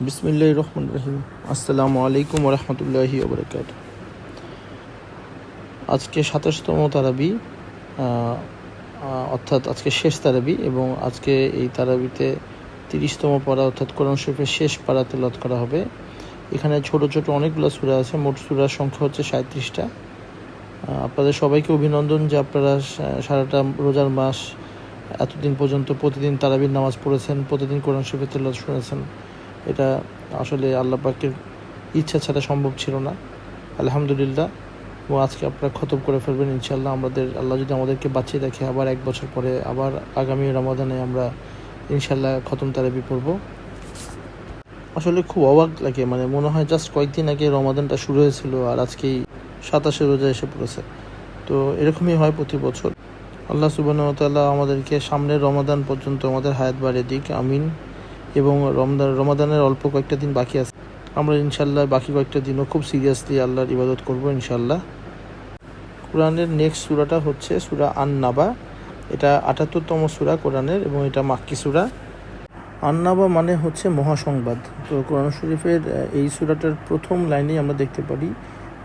বিসমিল্লাহির রহমানির রহিম। আসসালামু আলাইকুম ওয়া রাহমাতুল্লাহি ওয়া বারাকাতুহু। আজকে ২৭তম তারাবি, অর্থাৎ আজকে শেষ তারাবি, এবং আজকে এই তারাবিতে ৩০তম পারা অর্থাৎ কোরআন শরীফের শেষ পারা তেলাওয়াত করা হবে। এখানে ছোট ছোট অনেকগুলো সূরা আছে, মোট সূরার সংখ্যা হচ্ছে ৩৭টা। আপনাদের সবাইকে অভিনন্দন যে আপনারা সারাটা রোজার মাস এতদিন পর্যন্ত প্রতিদিন তারাবির নামাজ পড়েছেন, প্রতিদিন কোরআন শরীফের তেলাওয়াত শুনেছেন। এটা আসলে আল্লাহ পাকের ইচ্ছা ছাড়া সম্ভব ছিল না। আলহামদুলিল্লাহ। এবং আজকে আপনারা খতম করে ফেলবেন ইনশাআল্লাহ। আল্লাহ যদি আমাদেরকে বাঁচিয়ে রাখে, আবার এক বছর পরে আবার আগামী রমাদানে আমরা ইনশাআল্লাহ খতম তারাবি পড়ব। আসলে খুব অবাক লাগে, মনে হয় জাস্ট কয়েকদিন আগে রমাদানটা শুরু হয়েছিল আর আজকেই ২৭শে রোজা এসে পড়েছে। তো এরকমই হয় প্রতি বছর। আল্লাহ সুবহানাহু ওয়া তাআলা আমাদেরকে সামনের রমাদান পর্যন্ত আমাদের হায়াত বাড়িয়ে দিক, আমিন। এবং রমাদানের অল্প কয়েকটা দিন বাকি আছে, আমরা ইনশাল্লাহ বাকি কয়েকটা দিনও খুব সিরিয়াসলি আল্লাহর ইবাদত করব ইনশাল্লাহ। কোরআনের নেক্সট সূরাটা হচ্ছে সূরা আন-নাবা। এটা ৭৮তম সূরা কোরআনের এবং এটা মাক্কি সূরা। আন-নাবা মানে হচ্ছে মহাসংবাদ। তো কোরআন শরীফের এই সূরাটার প্রথম লাইনেই আমরা দেখতে পারি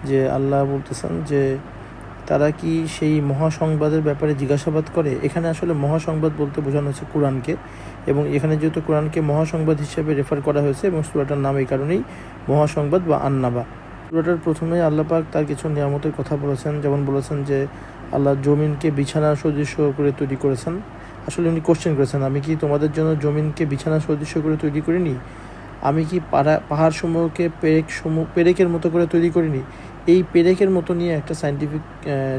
যে আল্লাহ বলতেছেন যে তারা কি সেই মহাসংবাদের ব্যাপারে জিজ্ঞাসাবাদ করে। এখানে আসলে মহাসংবাদ বলতে বোঝানো হচ্ছে কোরআনকে, এবং এখানে যেহেতু কোরআনকে মহাসংবাদ হিসেবে রেফার করা হয়েছে এবং সূরাটার নাম এই কারণেই মহাসংবাদ বা আন-নাবা। সূরাটার প্রথমে আল্লাহ পাক তার কিছু নিয়ামতের কথা বলেছেন, যেমন বলেছেন যে আল্লাহ জমিনকে বিছানা সদৃশ্য করে তৈরি করেছেন। আসলে উনি কোশ্চেন করেছেন, আমি কি তোমাদের জন্য জমিনকে বিছানা সদৃশ্য করে তৈরি করিনি? আমি কি পাহাড় সমূহকে পেরেকের মতো করে তৈরি করিনি? এই পেরেকের মতো নিয়ে একটা সায়েন্টিফিক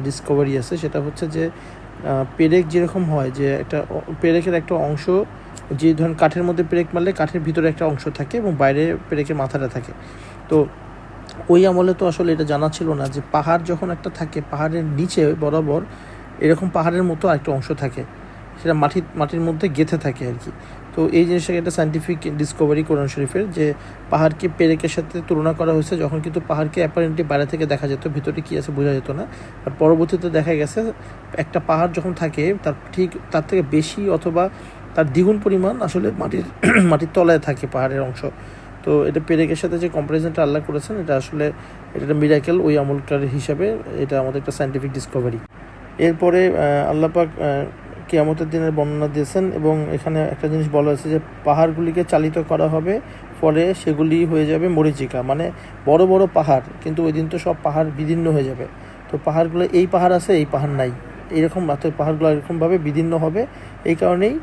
ডিসকভারি আছে, সেটা হচ্ছে যে পেরেক যেরকম হয় যে পেরেকের একটা অংশ, যে ধরুন কাঠের মধ্যে পেরেক মারলে কাঠের ভিতরে একটা অংশ থাকে এবং বাইরে পেরেকের মাথাটা থাকে। তো ওই আমলে তো আসলে এটা জানা ছিল না যে পাহাড় যখন একটা থাকে, পাহাড়ের নিচে বরাবর এরকম পাহাড়ের মতো একটা অংশ থাকে, সেটা মাটির মধ্যে গেঁথে থাকে আর কি। তো এই জিনিসটাকে একটা সায়েন্টিফিক ডিসকভারি কোরআন শরীফের, যে পাহাড়কে পেরেকের সাথে তুলনা করা হয়েছে, যখন কিন্তু পাহাড়কে অ্যাপারেন্টলি বাইরে থেকে দেখা যেত, ভিতরে কী আছে বোঝা যেত না। আর পরবর্তীতে দেখা গেছে একটা পাহাড় যখন থাকে তার থেকে বেশি অথবা তার দ্বিগুণ পরিমাণ আসলে মাটির তলায় থাকে পাহাড়ের অংশ। তো এটা পেরেকের সাথে যে কম্পারিজনটা আল্লাহ করেছেন, এটা আসলে এটা মিরাকেল ওই আমলটার হিসাবে, এটা আমাদের একটা সায়েন্টিফিক ডিসকভারি। এরপরে আল্লাহ পাক কিয়ামতের দিনের বর্ণনা দিয়েছেন, এবং এখানে একটা জিনিস বলা হয়েছে যে পাহাড়গুলিকে চালিত করা হবে, ফলে সেগুলি হয়ে যাবে মরীচিকা, মানে বড় বড় পাহাড়, কিন্তু ওই দিন তো সব পাহাড় বিদীর্ণ হয়ে যাবে। তো পাহাড়গুলো, এই পাহাড় আছে এই পাহাড় নাই, এইরকম পাহাড়গুলো এরকমভাবে বিদীর্ণ হবে। এই কারণেই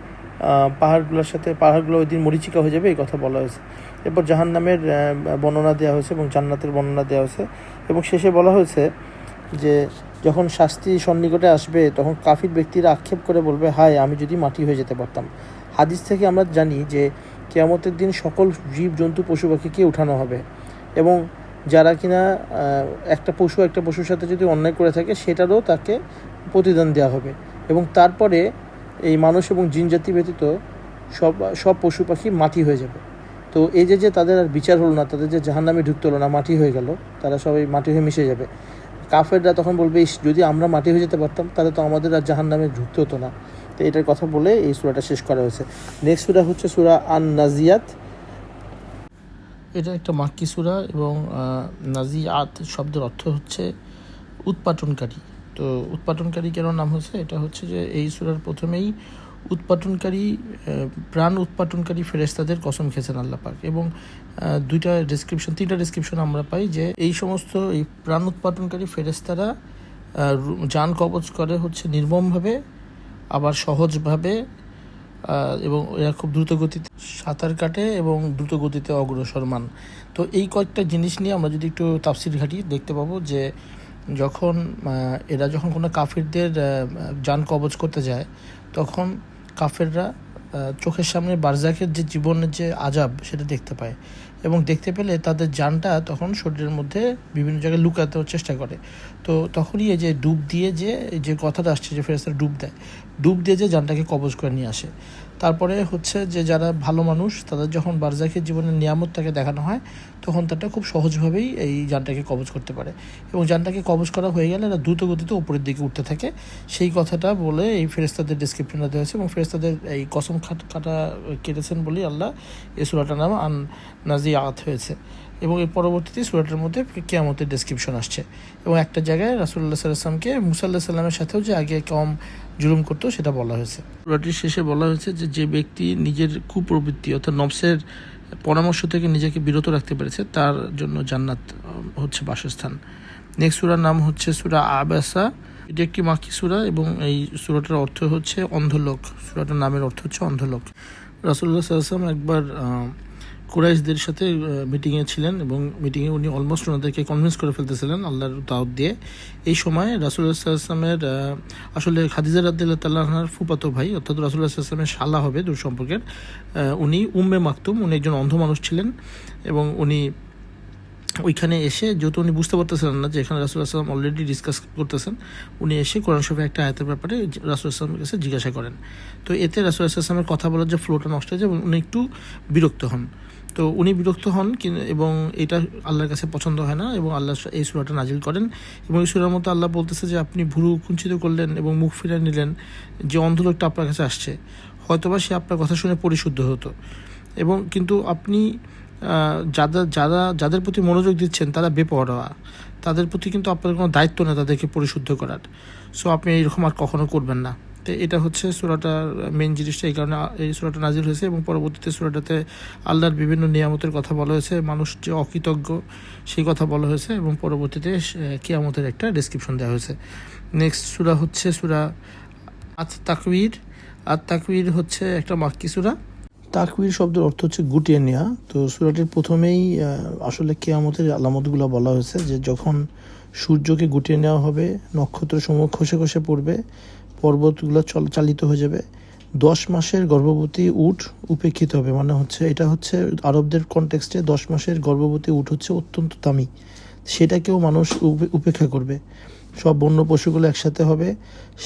পাহাড়গুলো ওই দিন মরীচিকা হয়ে যাবে, এই কথা বলা হয়েছে। এরপর জাহান্নামের বর্ণনা দেওয়া হয়েছে এবং জান্নাতের বর্ণনা দেওয়া হয়েছে, এবং শেষে বলা হয়েছে যে যখন শাস্তি সন্নিকটে আসবে তখন কাফির ব্যক্তিরা আক্ষেপ করে বলবে, হায় আমি যদি মাটি হয়ে যেতে পারতাম। হাদিস থেকে আমরা জানি যে কিয়ামতের দিন সকল জীব জন্তু পশু পাখিকে উঠানো হবে, এবং যারা কিনা একটা পশুর সাথে যদি অন্যায় করে থাকে সেটারও তাকে প্রতিদান দেওয়া হবে, এবং তারপরে এই মানুষ এবং জিন জাতি ব্যতীত সব পশু পাখি মাটি হয়ে যাবে। তো এই যে তাদের আর বিচার হলো না, তাদের যে জাহান্নামে ঢুকতে হলো না, মাটি হয়ে গেল, তারা সবাই মাটি হয়ে মিশে যাবে। কাফেররা তখন বলবে, যদি আমরা মাটি হয়ে যেতে পারতাম তাহলে তো আমাদের আর জাহান্নামে ঢুকতে হতো না। তো এটার কথা বলে এই সূরাটা শেষ করা হয়েছে। নেক্সট সূরা হচ্ছে সূরা আন-নাজিয়াত। এটা একটা মাক্কি সূরা, এবং নাজিয়াত শব্দের অর্থ হচ্ছে উৎপাটনকারী। তো উৎপাটনকারী কেন নাম হয়েছে, এটা হচ্ছে যে এই সূরার প্রথমেই প্রাণ উৎপাটনকারী ফেরেশতাদের কসম খেয়েছেন আল্লাহ পাক, এবং তিনটা ডিসক্রিপশন আমরা পাই যে এই সমস্ত এই প্রাণ উৎপাটনকারী ফেরেশতারা যান কবজ করে হচ্ছে নির্মমভাবে, আবার সহজভাবে, এবং এরা খুব দ্রুত গতিতে সাঁতার কাটে এবং দ্রুত গতিতে অগ্রসরমান। তো এই কয়েকটা জিনিস নিয়ে আমরা যদি একটু তাফসির ঘাঁটি দেখতে পাবো যে এরা যখন কোনো কাফিরদের যান কবজ করতে যায়, তখন কাফেররা চোখের সামনে বারজাকের যে জীবনের যে আযাব সেটা দেখতে পায়, এবং দেখতে পেলে তাদের জানটা তখন শরীরের মধ্যে বিভিন্ন জায়গায় লুকাতে চেষ্টা করে। তো তখনই এই যে ডুব দিয়ে যে কথাটা আসছে যে ফেরেশতারা ডুব দিয়ে যে জানটাকে কবজ করে নিয়ে আসে। তারপরে হচ্ছে যে যারা ভালো মানুষ, তাদের যখন বারজাকের জীবনের নিয়ামতটাকে দেখানো হয়, তখন তারা খুব সহজভাবেই এই জানটাকে কবজ করতে পারে, এবং জানটাকে কবজ করা হয়ে গেলে এরা দ্রুত গতিতে উপরের দিকে উঠতে থাকে। সেই কথাটা বলে এই ফেরেশতাদের ডেসক্রিপশনটা দেওয়া হয়েছে, এবং ফেরেশতাদের এই কসম কাটা কেটেছেন বলেই আল্লাহ এই সূরাটার নাম আন নাজিআত হয়েছে। এবং এর পরবর্তীতে সূরাটার মধ্যে কিয়ামতের ডেসক্রিপশন আসছে, এবং একটা জায়গায় রাসূলুল্লাহ সাল্লাল্লাহু আলাইহি ওয়াসাল্লামকে মুসা আলাইহিস সালামের সাথেও যে আগে কম জুলুম করতো সেটা বলা হয়েছে। সূরাটির শেষে বলা হয়েছে যে ব্যক্তি নিজের কুপ্রবৃত্তি অর্থাৎ নফসের পরামর্শ থেকে নিজেকে বিরত রাখতে পেরেছে তার জন্য জান্নাত হচ্ছে বাসস্থান। নেক্সট সূরার নাম হচ্ছে সূরা আবাসা। এটি একটি মাক্কি সূরা, এবং এই সূরাটার অর্থ হচ্ছে অন্ধলোক। সূরাটার নামের অর্থ হচ্ছে অন্ধলোক। রাসূলুল্লাহ সাল্লাল্লাহু আলাইহি ওয়াসাল্লাম একবার কুরাইশদের সাথে মিটিংয়ে ছিলেন, এবং মিটিংয়ে উনি অলমোস্ট ওনাদেরকে কনভিন্স করে ফেলতেছিলেন আল্লাহর দাওয়াত দিয়ে। এই সময় রাসূলুল্লাহ সাল্লাল্লাহু আলাইহি ওয়াসাল্লামের আসলে খাদিজা রাদিয়াল্লাহু তাআলা আনহার ফুফাতো ভাই অর্থাৎ রাসূলুল্লাহ সাল্লাল্লাহু আলাইহি ওয়াসাল্লামের শালা হবে দূর সম্পর্কের, উনি উম্মে মাকতুম, উনি একজন অন্ধ মানুষ ছিলেন। এবং উনি ওইখানে এসে, যেহেতু উনি বুঝতে পারতেছিলেন না যে এখানে রাসূলুল্লাহ সাল্লাল্লাহু আলাইহি ওয়াসাল্লাম অলরেডি ডিসকাস করতেছেন, উনি এসে কোরআন শরীফের একটা আয়াতের ব্যাপারে রাসূলুল্লাহ সাল্লাল্লাহু আলাইহি ওয়াসাল্লামের কাছে জিজ্ঞাসা করেন। তো এতে রাসূলুল্লাহ সাল্লাল্লাহু আলাইহি ওয়াসাল্লামের কথা বলার যে ফ্লোটা নষ্ট হয়ে যায় এবং উনি একটু বিরক্ত হন। তো উনি বিরক্ত হন এবং এটা আল্লাহর কাছে পছন্দ হয় না, এবং আল্লাহ এই সূরাটা নাজিল করেন। এবং এই সূরার মধ্যে আল্লাহ বলতেছে যে আপনি ভুরু কুঞ্চিত করলেন এবং মুখ ফিরিয়ে নিলেন, যে অন্ধ লোকটা আপনার কাছে আসছে, হয়তোবা সে আপনার কথা শুনে পরিশুদ্ধ হতো, এবং কিন্তু আপনি যাদের প্রতি মনোযোগ দিচ্ছেন তারা বেপরোয়া, তাদের প্রতি কিন্তু আপনার কোনো দায়িত্ব নেই তাদেরকে পরিশুদ্ধ করার। সো আপনি এইরকম আর কখনো করবেন না। তো এটা হচ্ছে সূরাটার মেন জিনিসটা, এই কারণে এই সূরাটা নাজিল হয়েছে। এবং পরবর্তীতে সূরাটাতে আল্লাহর বিভিন্ন নিয়ামতের কথা বলা হয়েছে, মানুষ যে অকৃতজ্ঞ সেই কথা বলা হয়েছে, এবং পরবর্তীতে কিয়ামতের একটা ডেসক্রিপশন দেওয়া হয়েছে। নেক্সট সূরা হচ্ছে সূরা তাকবীর। তাকবীর হচ্ছে একটা মাক্কি সূরা। তাকবীর শব্দের অর্থ হচ্ছে গুটিয়ে নেওয়া। তো সূরাটির প্রথমেই আসলে কিয়ামতের আলামতগুলো বলা হয়েছে, যে যখন সূর্যকে গুটিয়ে নেওয়া হবে, নক্ষত্রসমূহ খসে খসে পড়বে, পর্বতগুলো চালিত হয়ে যাবে, 10 মাসের গর্ভবতী উট উপেক্ষিত হবে। মানে হচ্ছে এটা হচ্ছে আরবদের কনটেক্সটে 10 মাসের গর্ভবতী উট হচ্ছে অত্যন্ত দামি, সেটাকেও মানুষ উপেক্ষা করবে। সব বন্য পশুগুলো একসাথে হবে,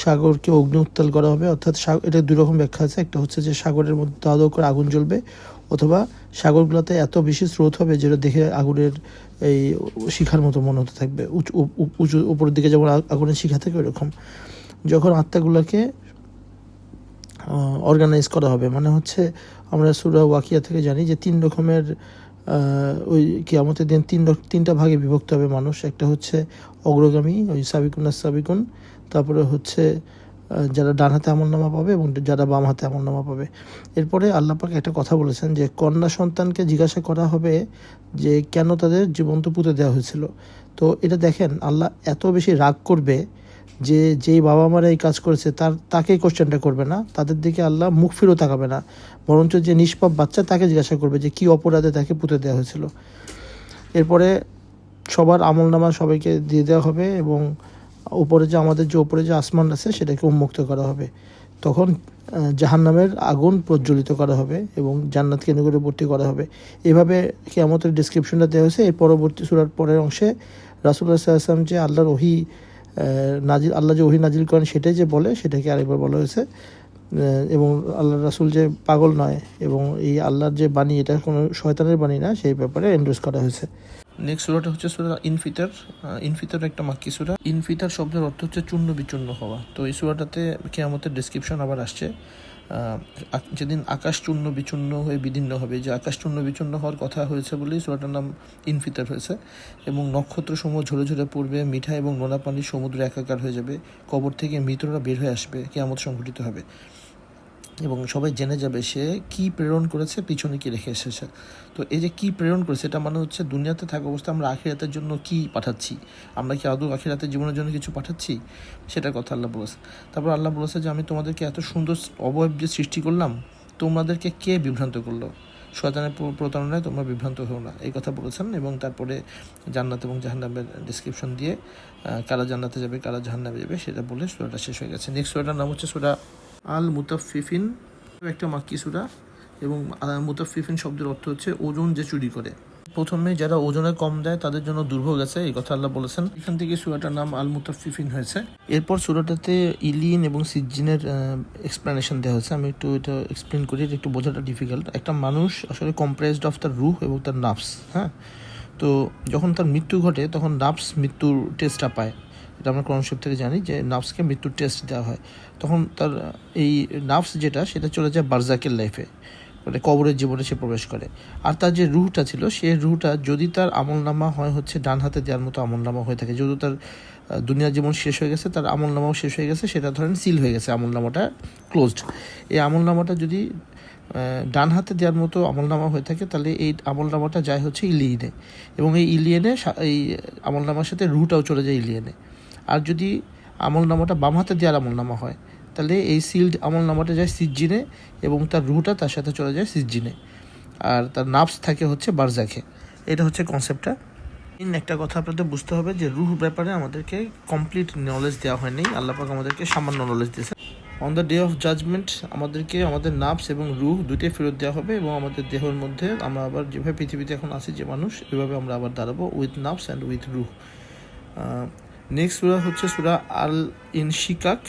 সাগরকে অগ্নি উত্তাল করা হবে। অর্থাৎ এটা দুই রকম ব্যাখ্যা আছে, একটা হচ্ছে যে সাগরের মধ্যে দাও দাও করে আগুন জ্বলবে, অথবা সাগরগুলোতে এত বেশি স্রোত হবে যেটা দেখে আগুনের এই শিখার মতো মনে হতে থাকবে, উঁচু উপরের দিকে যেমন আগুনের শিখা থাকে ওইরকম। যখন আত্মাগুলোকে অর্গানাইজ করা হবে, মানে হচ্ছে আমরা সূরা ওয়াকিয়া থেকে জানি যে 3 রকমের ওই কিয়ামতের দিন 3টা ভাগে বিভক্ত হবে মানুষ। একটা হচ্ছে অগ্রগামী, ওই সাবিকুন আর সাবিকুন, তারপরে হচ্ছে যারা ডান হাতে আমলনামা পাবে এবং যারা বাম হাতে আমলনামা পাবে। এরপরে আল্লাহ পাক একটা কথা বলেছেন যে কন্যা সন্তানকে জিজ্ঞাসা করা হবে যে কেন তাদের জীবন্ত পুঁতে দেওয়া হয়েছিল। তো এটা দেখেন, আল্লাহ এত বেশি রাগ করবে যে যেই বাবা মারা এই কাজ করেছে তাকেই কোশ্চেনটা করবে না, তাদের দিকে আল্লাহ মুখ ফিরেও তাকাবে না, বরঞ্চ যে নিষ্পাপ বাচ্চা তাকে জিজ্ঞাসা করবে যে কী অপরাধে তাকে পুঁতে দেওয়া হয়েছিল। এরপরে সবার আমলনামা সবাইকে দিয়ে দেওয়া হবে, এবং উপরে যে আসমান আছে সেটাকে উন্মুক্ত করা হবে। তখন জাহান্নামের আগুন প্রজ্বলিত করা হবে এবং জান্নাতকে নিকটবর্তী করা হবে। এভাবে কিয়ামতের ডেসক্রিপশনটা দেওয়া হয়েছে। এই পরবর্তী সূরার পরের অংশে রাসূলুল্লাহ সাল্লাল্লাহু আলাইহি ওয়াসাল্লাম যে আল্লাহ যে ওহী নাজিল করেন সেটাই যে বলে, সেটাকে আরেকবার বলা হয়েছে। এবং আল্লাহ রাসূল যে পাগল নয়, এবং এই আল্লাহর যে বাণী এটা কোনো শয়তানের বাণী না, সেই ব্যাপারে এন্ডোর্স করা হয়েছে। নেক্সট সূরাটা হচ্ছে সূরা ইনফিতর। ইনফিতর একটা মাক্কি সূরা। ইনফিতর শব্দের অর্থ হচ্ছে চূর্ণ বিচূর্ণ হওয়া। তো এই সূরাটাতে কিয়ামতের ডেসক্রিপশন আবার আসছে, যেদিন আকাশ চূর্ণ বিচূর্ণ হয়ে বিদীর্ণ হবে, যে আকাশ চূর্ণ বিচূর্ণ হওয়ার কথা হয়েছে বলেই সূরাটার নাম ইনফিতর হয়েছে। এবং নক্ষত্রসমূহ ঝরে ঝরে পড়বে, মিঠা এবং নোনা পানির সমুদ্রে একাকার হয়ে যাবে, কবর থেকে মৃতরা বের হয়ে আসবে, কিয়ামত সংঘটিত হবে, এবং সবাই জেনে যাবে সে কি প্রেরণ করেছে, পিছনে কি রেখে এসেছে। তো এই যে কি প্রেরণ করেছে, এটা মানে হচ্ছে দুনিয়াতে থাকা অবস্থায় আমরা আখিরাতের জন্য কি পাঠাচ্ছি, আমরা কি আদৌ আখিরাতের জীবনের জন্য কিছু পাঠাচ্ছি, সেটার কথা আল্লাহ বলেছে। তারপর আল্লাহ বলেছে যে আমি তোমাদেরকে এত সুন্দর অবয়ব যে সৃষ্টি করলাম, তোমাদেরকে কে বিভ্রান্ত করলো, শয়তানের প্রতারণায় তোমরা বিভ্রান্ত হও না, এই কথা বলেছেন। এবং তারপরে জান্নাত এবং জাহান্নামের ডিসক্রিপশন দিয়ে কারা জান্নাতে যাবে কারা জাহান্নামে যাবে সেটা বলে সূরাটা শেষ হয়ে গেছে। নেক্সট সূরাটার নাম হচ্ছে সূরা আল মুতাফফিফিন, একটা মাক্কি সূরা। এবং মুতাফফিফিন শব্দের অর্থ হচ্ছে ওজন যে চুরি করে। প্রথমে যারা ওজনে কম দেয় তাদের জন্য দুর্ভোগ আছে, এই কথা আল্লাহ বলেছেন। এখান থেকে সূরাটার নাম আল মুতাফফিফিন হয়েছে। এরপর সূরাটাতে ইলিন এবং সিজ্জিনের এক্সপ্লেনেশন দেওয়া হয়েছে। আমি একটু এটা এক্সপ্লেন করি, এটা একটু বোঝাটা ডিফিকাল্ট। একটা মানুষ আসলে কম্প্রেসড অফ তার রূহ এবং তার নাফস। হ্যাঁ, তো যখন তার মৃত্যু ঘটে তখন নাফস মৃত্যুর টেস্টটা পায়। এটা আমরা কোরআন শরীফ থেকে জানি যে নাফসকে মৃত্যুর টেস্ট দেওয়া হয়। তখন তার এই নাফস যেটা সেটা চলে যায় বারজাকের লাইফে, মানে কবরের জীবনে সে প্রবেশ করে। আর তার যে রুহটা ছিল সেই রুহটা যদি তার আমলনামা হয় হচ্ছে ডান হাতে দেওয়ার মতো আমলনামা হয়ে থাকে, যেহেতু তার দুনিয়ার জীবন শেষ হয়ে গেছে, তার আমলনামাও শেষ হয়ে গেছে, সেটা ধরেন সিল হয়ে গেছে, আমলনামাটা ক্লোজড। এই আমলনামাটা যদি ডান হাতে দেওয়ার মতো আমলনামা হয়ে থাকে তাহলে এই আমলনামাটা যায় হচ্ছে ইলিয়েনে, এবং এই ইলিয়েনে এই আমলনামার সাথে রুহটাও চলে যায় ইলিয়েনে। আর যদি আমলনামাটা বাম হাতে দেওয়ার আমলনামা হয় তাহলে এই সিল্ড আমলনামাটা যায় সিজ্জিনে এবং তার রুহটা তার সাথে চলে যায় সিজ্জিনে, আর তার নাফস থাকে হচ্ছে বারজাখে। এটা হচ্ছে কনসেপ্টটা। একটা কথা আপনাদের বুঝতে হবে যে রুহ ব্যাপারে আমাদেরকে কমপ্লিট নলেজ দেওয়া হয়নি, আল্লাহ পাক আমাদেরকে সামান্য নলেজ দিয়েছে। On the day of judgement আমাদেরকে আমাদের নাফস এবং রুহ দুটোই ফেরত দেওয়া হবে, এবং আমাদের দেহের মধ্যে আমরা আবার যেভাবে পৃথিবীতে এখন আছি যে মানুষ, এভাবে আমরা আবার দাঁড়াবো উইথ নাফস অ্যান্ড উইথ রুহ। নেক্সট সূরা হচ্ছে সূরা আল ইনশিকাক।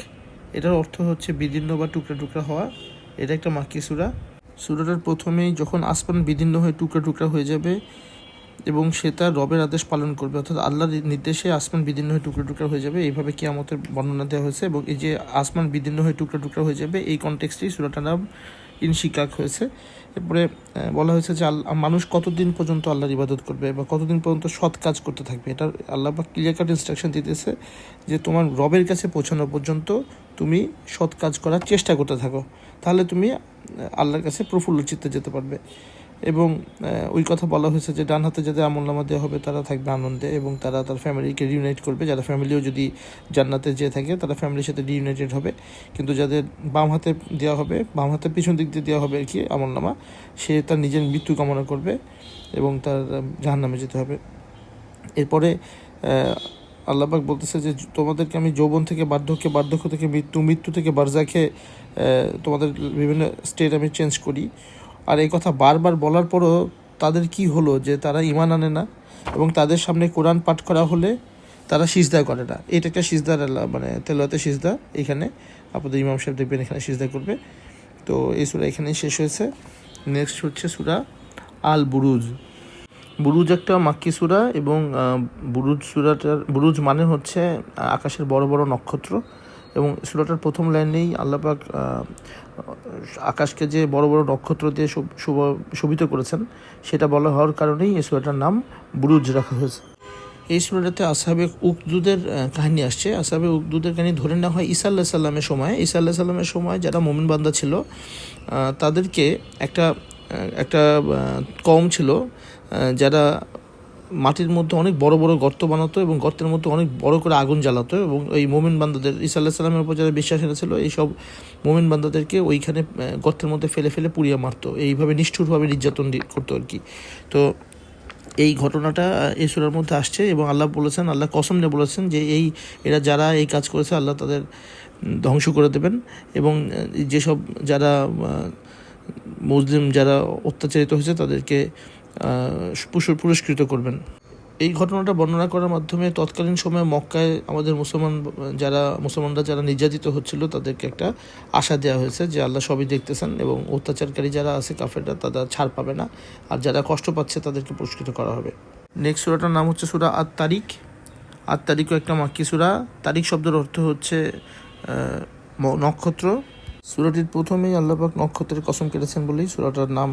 এটার অর্থ হচ্ছে বিদীর্ণ বা টুকরা টুকরা হওয়া। এটা একটা মাক্কি সূরা। সূরাটার প্রথমেই যখন আসমান বিদীর্ণ হয়ে টুকরা টুকরা হয়ে যাবে এবং সে তার রবের আদেশ পালন করবে, অর্থাৎ আল্লাহর নির্দেশে আসমান বিদীর্ণ হয়ে টুকরা টুকরা হয়ে যাবে, এইভাবে কিয়ামতের বর্ণনা দেওয়া হয়েছে। এবং এই যে আসমান বিদীর্ণ হয়ে টুকরা টুকরা হয়ে যাবে এই কনটেক্সটেই সূরাটার নাম ইনশিকাক হয়েছে। এরপরে বলা হয়েছে যে মানুষ কতদিন পর্যন্ত আল্লাহর ইবাদত করবে বা কতদিন পর্যন্ত সৎ কাজ করতে থাকবে। এটা আল্লাহ বা ক্লিয়ার কাট ইনস্ট্রাকশন দিতেছে যে তোমার রবের কাছে পৌঁছানো পর্যন্ত তুমি সৎ কাজ করার চেষ্টা করতে থাকো, তাহলে তুমি আল্লাহর কাছে প্রফুল্ল চিত্তে যেতে পারবে। এবং ওই কথা বলা হয়েছে যে ডান হাতে যাদের আমলনামা দেওয়া হবে তারা থাকবে আনন্দে এবং তারা তার ফ্যামিলিকে রিউনাইট করবে। যারা ফ্যামিলিও যদি জান্নাতে যেয়ে থাকে তারা ফ্যামিলির সাথে রিউনাইটেড হবে। কিন্তু যাদের বাম হাতে দেওয়া হবে, বাম হাতে পিছন দিক দিয়ে দেওয়া হবে আর কি আমলনামা, সে তার নিজের মৃত্যু কামনা করবে এবং তার জাহান্নামে যেতে হবে। এরপরে আল্লাহ পাক বলতেছে যে তোমাদেরকে আমি যৌবন থেকে বার্ধক্যে, বার্ধক্য থেকে মৃত্যু, মৃত্যু থেকে বারজাখে তোমাদের বিভিন্ন স্টেট আমি চেঞ্জ করি। আর এই কথা বারবার বলার পরও তাদের কি হলো যে তারা ঈমান আনে না এবং তাদের সামনে কোরআন পাঠ করা হলে তারা সিজদা করে না। এটা একটা সিজদার মানে তেলাওয়াতে সিজদা, এখানে আপনাদের ইমাম সাহেব দেখবেন এখানে সিজদা করবে। তো এই সূরা এখানেই শেষ হয়েছে। নেক্সট হচ্ছে সূরা আল বুরুজ। বুরুজ একটা মাক্কি সূরা এবং বুরুজ মানে হচ্ছে আকাশের বড় বড় নক্ষত্র। এবং সূরাটার প্রথম লাইনেই আল্লাহ পাক আকাশকে যে বড় বড় নক্ষত্র দিয়ে শোভিত করেছেন সেটা বলা হওয়ার কারণেই এই সূরাটার নাম বুরুজ রাখা হয়েছে। এই সূরাটাতে আসহাবে উকদুদের কাহিনী আসছে। আসহাবে উকদুদের কাহিনী ধরে নেওয়া হয় ঈসা আলাইহিস সালামের সময়। ঈসা আলাইহিস সালামের সময় যারা মুমিন বান্দা ছিল তাদেরকে একটা কওম ছিল যারা মাটির মধ্যে অনেক বড় বড় গর্ত বানাতো এবং গর্তের মধ্যে অনেক বড় করে আগুন জ্বালাতো, এবং এই মোমিন বান্দাদের, ঈসা আলাইহিস সালামের উপর যারা বিশ্বাস ছিল এইসব মোমিন বান্দাদেরকে ওইখানে গর্তের মধ্যে ফেলে ফেলে পুড়িয়ে মারতো, এইভাবে নিষ্ঠুরভাবে নির্যাতন করতো আর কি। তো এই ঘটনাটা এই সূরার মধ্যে আসছে এবং আল্লাহ বলেছেন, আল্লাহ কসম নিয়ে বলেছেন যে এরা যারা এই কাজ করেছে আল্লাহ তাদের ধ্বংস করে দেবেন, এবং যেসব যারা মুসলিম যারা অত্যাচারিত হয়েছে তাদেরকে পুরস্কৃত করবেন। এই ঘটনাটা বর্ণনা করার মাধ্যমে তৎকালীন সময়ে মক্কায় আমাদের মুসলমানরা যারা নির্যাতিত হচ্ছিল তাদেরকে একটা আশা দেওয়া হয়েছে যে আল্লাহ সবই দেখতেছেন এবং অত্যাচারকারী যারা আছে কাফেররা তারা ছাড় পাবে না, আর যারা কষ্ট পাচ্ছে তাদেরকে পুরস্কৃত করা হবে। নেক্সট সূরাটার নাম হচ্ছে সূরা আত তারিক। আত তারিকও একটা মাক্কি সূরা। তারিক শব্দের অর্থ হচ্ছে নক্ষত্র। সূরাটির প্রথমেই আল্লাহ পাক নক্ষত্রের কসম কেটেছেন বলেই সূরাটার নাম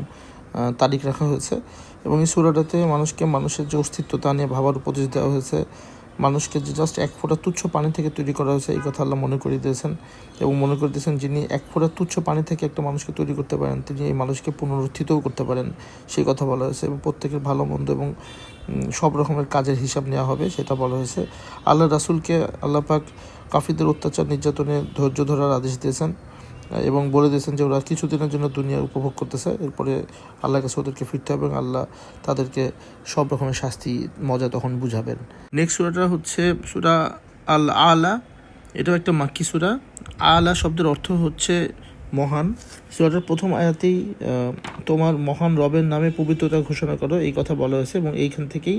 তারিক রাখা হয়েছে। এবং এই সূরাটাতে মানুষের যে অস্তিত্ব তা নিয়ে ভাবার উপদেশ দেওয়া হয়েছে। মানুষকে যে জাস্ট এক ফোঁটা তুচ্ছ পানি থেকে তৈরি করা হয়েছে এই কথা আল্লাহ মনে করিয়ে দিয়েছেন, এবং মনে করে দিয়েছেন যিনি এক ফোঁটা তুচ্ছ পানি থেকে একটা মানুষকে তৈরি করতে পারেন তিনি এই মানুষকে পুনরুত্থিতও করতে পারেন, সেই কথা বলা হয়েছে। এবং প্রত্যেকের ভালো মন্দ এবং সব রকমের কাজের হিসাব নেওয়া হবে সেটা বলা হয়েছে। আল্লাহ রাসূলকে আল্লাহ পাক কাফিরদের অত্যাচার নির্যাতনে ধৈর্য ধরার আদেশ দিয়েছেন এবং বলে দিয়েছেন যে ওরা কিছুদিনের জন্য দুনিয়া উপভোগ করতেছে, এরপরে আল্লাহর কাছে ওদেরকে ফিরতে হবে এবং আল্লাহ তাদেরকে সব রকমের শাস্তি মজা তখন বুঝাবেন। নেক্সট সূরাটা হচ্ছে সূরা আল আলা। এটাও একটা মাক্কি সূরা। আলা শব্দের অর্থ হচ্ছে মহান। সূরাটার প্রথম আয়াতেই তোমার মহান রবের নামে পবিত্রতা ঘোষণা করো এই কথা বলা হয়েছে, এবং এইখান থেকেই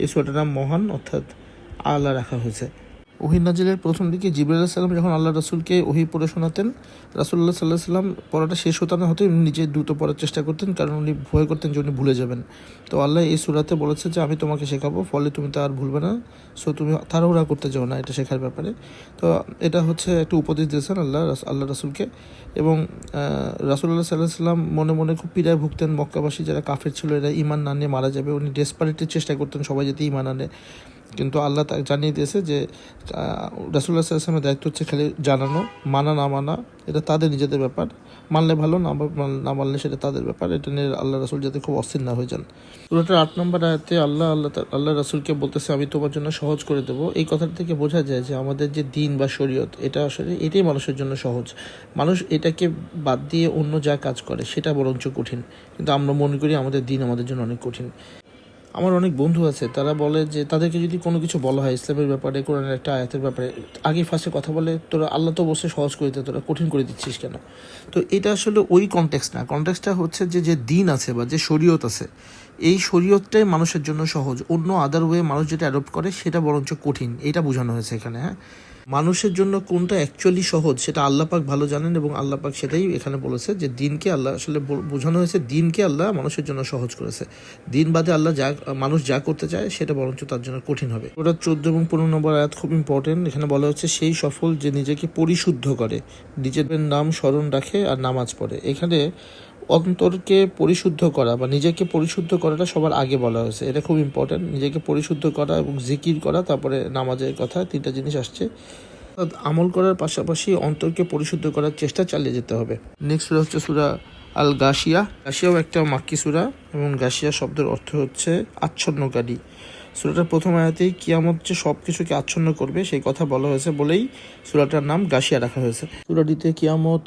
এই সূরাটার নাম মহান অর্থাৎ আলা রাখা হয়েছে। ওহী নাজিলের প্রথম দিকে জিবরাইল আলাইহিস সালাম যখন আল্লাহ রাসূলকে ওহী পড়ে শোনাতেন, রাসূলুল্লাহ সাল্লাল্লাহু আলাইহি সাল্লাম পড়াটা শেষ হতে না হতে উনি নিজে দ্রুত পড়ার চেষ্টা করতেন, কারণ উনি ভয় করতেন যে উনি ভুলে যাবেন। তো আল্লাহ এই সূরাতে বলেছে যে আমি তোমাকে শেখাবো, ফলে তুমি তা আর ভুলবে না। সো তুমি তাড়াহুড়া করতে যাও না এটা শেখার ব্যাপারে। তো এটা হচ্ছে একটা উপদেশ দিয়েছেন আল্লাহ রাসূলকে। এবং রাসূলুল্লাহ সাল্লাল্লাহু আলাইহি সাল্লাম মনে মনে খুব পীড়ায় ভুগতেন, মক্কাবাসী যারা কাফের ছিল এরা ঈমান না নিয়ে মারা যাবে। উনি ডেসপারেটের চেষ্টা করতেন সবাই যাতে ঈমান আনে, কিন্তু আল্লাহ তাকে জানিয়ে দিয়েছে যে রাসূলুল্লাহ সাল্লাল্লাহু আলাইহি ওয়াসাল্লামের দায়িত্ব হচ্ছে খালি জানানো, মানা না মানা এটা তাদের নিজেদের ব্যাপার। মানলে ভালো, না মানলে সেটা তাদের ব্যাপার। এটা নিয়ে আল্লাহ রাসূল যাতে খুব অস্থির না হয়ে যান। সূরাটার 8 নম্বর আয়াতে আল্লাহ রাসূলকে বলতেছে আমি তোমার জন্য সহজ করে দেবো। এই কথাটা থেকে বোঝা যায় যে আমাদের যে দিন বা শরীয়ত এটা আসলে এটাই মানুষের জন্য সহজ। মানুষ এটাকে বাদ দিয়ে অন্য যা কাজ করে সেটা বরঞ্চ কঠিন, কিন্তু আমরা মনে করি আমাদের দিন আমাদের জন্য অনেক কঠিন। আমার অনেক বন্ধু আছে, তারা বলে যে তাদেরকে যদি কোনো কিছু বলা হয় ইসলামের ব্যাপারে, কোরআনের একটা আয়াতের ব্যাপারে, আগে ফার্স্টে কথা বলে তোরা আল্লাহ তো বসে সহজ করে দিতে, তোরা কঠিন করে দিচ্ছিস কেন? তো এটা আসলে ওই কনটেক্সট না। কনটেক্সটটা হচ্ছে যে দিন আছে বা যে শরীয়ত আছে, এই শরীয়তটাই মানুষের জন্য সহজ। অন্য আদার ওয়ে মানুষ যেটা অ্যাডপ্ট করে সেটা বরঞ্চ কঠিন, এটা বোঝানো হয়েছে এখানে। হ্যাঁ, মানুষের জন্য কোনটা অ্যাকচুয়ালি সহজ সেটা আল্লাহ পাক ভালো জানেন, এবং আল্লাহ পাক সেটাই এখানে বলেছে যে দিনকে আল্লাহ আসলে বোঝানো হয়েছে, দিনকে আল্লাহ মানুষের জন্য সহজ করেছে। দিন বাদে মানুষ যা করতে চায় সেটা বরঞ্চ তার জন্য কঠিন হবে। ওটা 14 এবং 15 নম্বর আয়াত খুব ইম্পর্টেন্ট। এখানে বলা হচ্ছে সেই সফল যে নিজেকে পরিশুদ্ধ করে, নিজের নাম স্মরণ রাখে আর নামাজ পড়ে। এখানে অন্তরকে পরিশুদ্ধ করা বা নিজেকে পরিশুদ্ধ করাটা সবার আগে বলা হয়েছে, এটা খুব ইম্পর্টেন্ট। নিজেকে পরিশুদ্ধ করা এবং জিকির করা, তারপরে নামাজের কথা, 3টা জিনিস আসছে। আমল করার পাশাপাশি অন্তরকে পরিশুদ্ধ করার চেষ্টা চালিয়ে যেতে হবে। নেক্সট সূরা হচ্ছে সূরা আল গাশিয়া। গাশিয়াও একটা মাক্কি সূরা, এবং গাশিয়া শব্দের অর্থ হচ্ছে আচ্ছন্নকারী। সূরাটার প্রথম আয়াতেই কিয়ামত যে সব কিছুকে আচ্ছন্ন করবে সেই কথা বলা হয়েছে বলেই সূরাটার নাম গাশিয়া রাখা হয়েছে। সূরাটিতে কিয়ামত,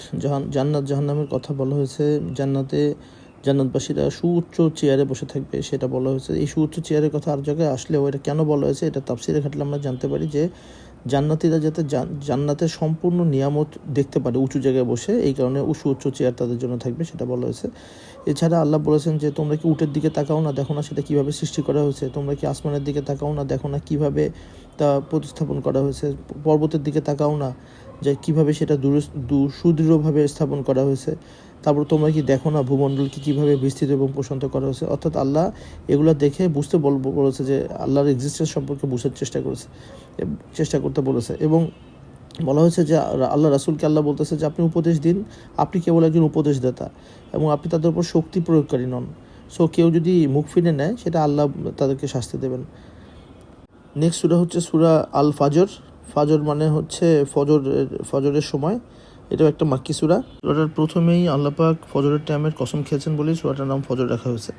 জান্নাত জাহান্নামের কথা বলা হয়েছে। জান্নাতবাসীরা সুউচ্চ চেয়ারে বসে থাকবে সেটা বলা হয়েছে। এই সুউচ্চ চেয়ারের কথা আর জায়গায় আসলেও এটা কেন বলা হয়েছে এটা তাফসীরে ঘাটলে আমরা জানতে পারি যে জান্নাতীরা যাতে জান্নাতের সম্পূর্ণ নিয়ামত দেখতে পারে উঁচু জায়গায় বসে, এই কারণে সুউচ্চ চেয়ার তাদের জন্য থাকবে সেটা বলা হয়েছে। এছাড়া আল্লাহ বলেছেন যে তোমরা কি উটের দিকে তাকাও না, দেখো না সেটা কীভাবে সৃষ্টি করা হয়েছে। তোমরা কি আসমানের দিকে তাকাও না, দেখো না কীভাবে তা প্রতিস্থাপন করা হয়েছে। পর্বতের দিকে তাকাও না, যে কীভাবে সেটা সুদৃঢ়ভাবে স্থাপন করা হয়েছে। তারপর তোমরা কি দেখো না ভূমণ্ডলকে কীভাবে বিস্তৃত এবং প্রশান্ত করা হয়েছে। অর্থাৎ আল্লাহ এগুলো দেখে বুঝতে বলেছে যে আল্লাহর এক্সিস্টেন্স সম্পর্কে বোঝার চেষ্টা করতে বলেছে। এবং বলা হয়েছে যে আল্লাহ রাসূলকে আল্লাহ বলতেছে যে আপনি উপদেশ দিন, আপনি কেবল একজন উপদেশদাতা এবং আপনি তাদের উপর শক্তি প্রয়োগকারী নন। সো কেউ যদি মুখ ফিরে নেয় সেটা আল্লাহ তাদেরকে শাস্তি দেবেন। নেক্সট সূরা হচ্ছে সূরা আল ফাজর। ফাজর মানে হচ্ছে ফজরের সময়। এটাও একটা মাক্কি সূরা। সূরাটার প্রথমেই আল্লাহ পাক ফজরের টাইমের কসম খেয়েছেন বলেই সূরাটার নাম ফজর রাখা হয়েছে।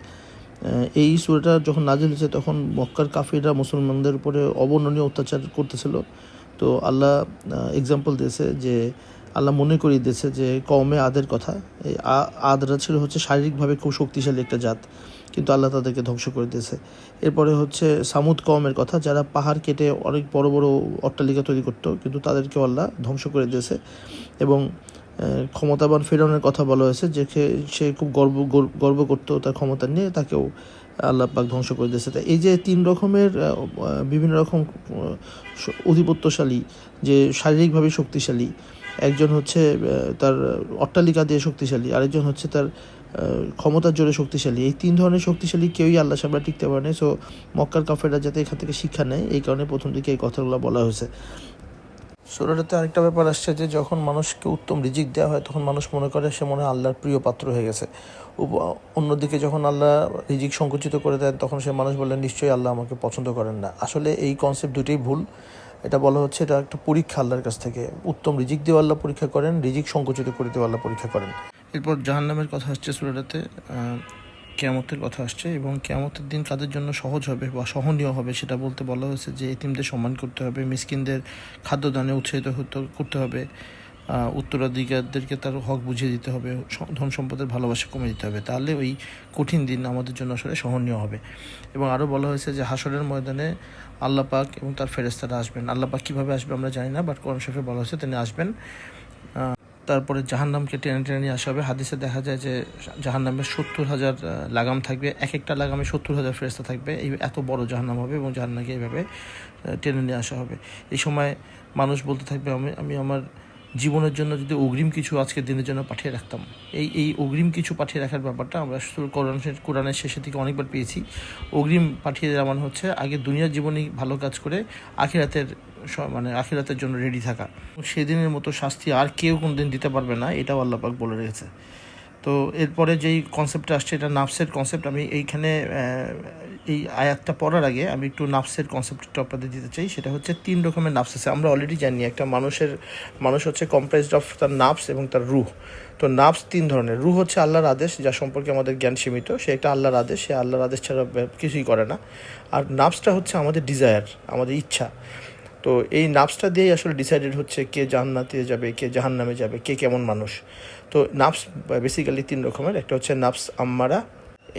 এই সূরাটা যখন নাজিল হয়েছে তখন মক্কার কাফিররা মুসলমানদের উপরে অবর্ণনীয় অত্যাচার করতেছিল। তো আল্লাহ এক্সাম্পল দিয়েছে, যে আল্লাহ মনে করিয়ে দিয়েছে যে কওমে আদের কথা। এই আদরা ছিল হচ্ছে শারীরিকভাবে খুব শক্তিশালী একটা জাত, কিন্তু আল্লাহ তাদেরকে ধ্বংস করে দিয়েছে। এরপরে হচ্ছে সামুদ কওমের কথা, যারা পাহাড় কেটে অনেক বড় বড় অট্টালিকা তৈরি করতো, কিন্তু তাদেরকেও আল্লাহ ধ্বংস করে দিয়েছে। এবং ক্ষমতাবান ফিরআউনের কথা বলা হয়েছে, যে সে খুব গর্ব করতো তার ক্ষমতা নিয়ে, তাকেও আল্লাহ পাক ধ্বংস করে দিয়েছে। তাই এই যে 3 রকমের বিভিন্ন রকম অধিপত্যশালী, যে শারীরিকভাবে শক্তিশালী, একজন হচ্ছে তার অট্টালিকা দিয়ে শক্তিশালী, আরেকজন হচ্ছে তার ক্ষমতার জোরে শক্তিশালী। এই 3 ধরনের শক্তিশালী কেউই আল্লাহর সামনে টিকতে পারে না। সো মক্কার কাফেররা যাতে এখান থেকে শিক্ষা নেয়, এই কারণে প্রথম দিকে এই কথাগুলো বলা হয়েছে। সূরাটাতে আরেকটা ব্যাপার আসছে যে যখন মানুষকে উত্তম রিজিক দেওয়া হয় তখন মানুষ মনে করে সে মনে হয় আল্লাহর প্রিয় পাত্র হয়ে গেছে। অন্যদিকে যখন আল্লাহ রিজিক সংকুচিত করে দেন তখন সে মানুষ বলে নিশ্চয়ই আল্লাহ আমাকে পছন্দ করেন না। আসলে এই কনসেপ্ট দুটোই ভুল। এটা বলা হচ্ছে এটা একটা পরীক্ষা আল্লাহর কাছ থেকে। উত্তম রিজিক দিয়ে আল্লাহ পরীক্ষা করেন, রিজিক সংকুচিত করে দিয়ে আল্লাহ পরীক্ষা করেন। এরপর জাহান্নামের কথা আসছে সূরাটাতে, কিয়ামতের কথা আসছে, এবং কিয়ামতের দিন কাদের জন্য সহজ হবে বা সহনীয় হবে সেটা বলতে বলা হয়েছে যে এতিমদের সম্মান করতে হবে, মিসকিনদের খাদ্যদানে উৎসাহিত করতে হবে, উত্তরাধিকারদেরকে তার হক বুঝিয়ে দিতে হবে, ধন সম্পদের ভালোবাসা কমে দিতে হবে। তাহলে ওই কঠিন দিন আমাদের জন্য আসলে সহনীয় হবে। এবং আরও বলা হয়েছে যে হাসরের ময়দানে আল্লাহ পাক এবং তার ফেরেশতারা আসবেন। আল্লাহ পাক কীভাবে আসবে আমরা জানি না, বাট কোরআন শরীফে বলা হয়েছে তিনি আসবেন। তারপরে জাহান্নামকে টেনে টেনে নিয়ে আসা হবে। হাদিসে দেখা যায় যে জাহান্নামে 70,000 লাগাম থাকবে, এক একটা লাগামে 70,000 ফেরেশতা থাকবে। এই এত বড় জাহান্নাম হবে এবং জাহান্নামকে এইভাবে টেনে নিয়ে আসা হবে। এই সময় মানুষ বলতে থাকবে, আমি আমার জীবনের জন্য যদি অগ্রিম কিছু আজকের দিনের জন্য পাঠিয়ে রাখতাম। এই অগ্রিম কিছু পাঠিয়ে রাখার ব্যাপারটা আমরা কোরআনের শেষের দিকে অনেকবার পেয়েছি। অগ্রিম পাঠিয়ে দেওয়া মানে হচ্ছে আগে দুনিয়ার জীবনেই ভালো কাজ করে আখিরাতের জন্য রেডি থাকা। সেদিনের মতো শাস্তি আর কেউ কোনোদিন দিতে পারবে না, এটাও আল্লাহ পাক বলে রেখেছে। তো এরপরে যেই কনসেপ্টটা আসছে, এটা নাফসের কনসেপ্ট। আমি এইখানে এই আয়াতটা পড়ার আগে আমি একটু নাফসের কনসেপ্টটা আপনাদের দিতে চাই। সেটা হচ্ছে 3 রকমের নাফস আছে। আমরা অলরেডি জানি একটা মানুষ হচ্ছে কম্প্রাইজড অফ তার নাফস এবং তার রুহ। তো নাফস 3 ধরনের। রুহ হচ্ছে আল্লাহর আদেশ, যা সম্পর্কে আমাদের জ্ঞান সীমিত, সে একটা আল্লাহর আদেশ, সে আল্লাহর আদেশ ছাড়া কিছুই করে না। আর নাফসটা হচ্ছে আমাদের ডিজায়ার, আমাদের ইচ্ছা। তো এই নাফসটা দিয়েই আসলে ডিসাইডেড হচ্ছে কে জান্নাতে যাবে, কে জাহান্নামে যাবে, কে কেমন মানুষ। তো নাফস বেসিক্যালি 3 রকমের। একটা হচ্ছে নাফস আম্মারা।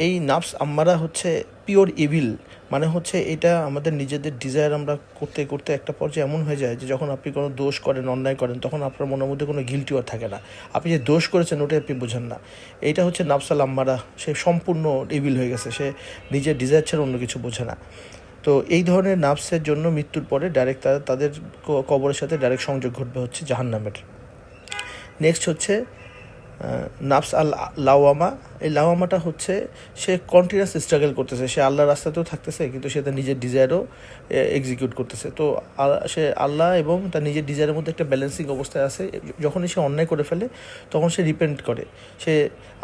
এই নাফস আম্মারা হচ্ছে পিওর ইভিল, মানে হচ্ছে এটা আমাদের নিজেদের ডিজায়ার আমরা করতে করতে একটা পর্যায়ে এমন হয়ে যায় যে যখন আপনি কোনো দোষ করেন, অন্যায় করেন, তখন আপনার মনের মধ্যে কোনো গিল্টি আর থাকে না। আপনি যে দোষ করেছেন ওটাই আপনি বোঝেন না। এইটা হচ্ছে নাফসাল আম্মারা। সে সম্পূর্ণ ইভিল হয়ে গেছে, সে নিজের ডিজায়ার ছাড়া অন্য কিছু বোঝে না। তো এই ধরনের নাফসের জন্য মৃত্যুর পরে ডাইরেক্ট তাদের কবরের সাথে ডাইরেক্ট সংযোগ ঘটবে হচ্ছে জাহান্নামের। নেক্সট হচ্ছে নাফস আল লাওয়ামা। এই লাওয়ামাটা হচ্ছে সে কন্টিনিউয়াস স্ট্রাগল করতেছে, সে আল্লাহর রাস্তাতেও থাকতেছে কিন্তু সে তার নিজের ডিজায়ারও এক্সিকিউট করতেছে। তো সে আল্লাহ এবং তার নিজের ডিজায়ারের মধ্যে একটা ব্যালেন্সিং অবস্থায় আছে। যখনই সে অন্যায় করে ফেলে তখন সে রিপেন্ট করে, সে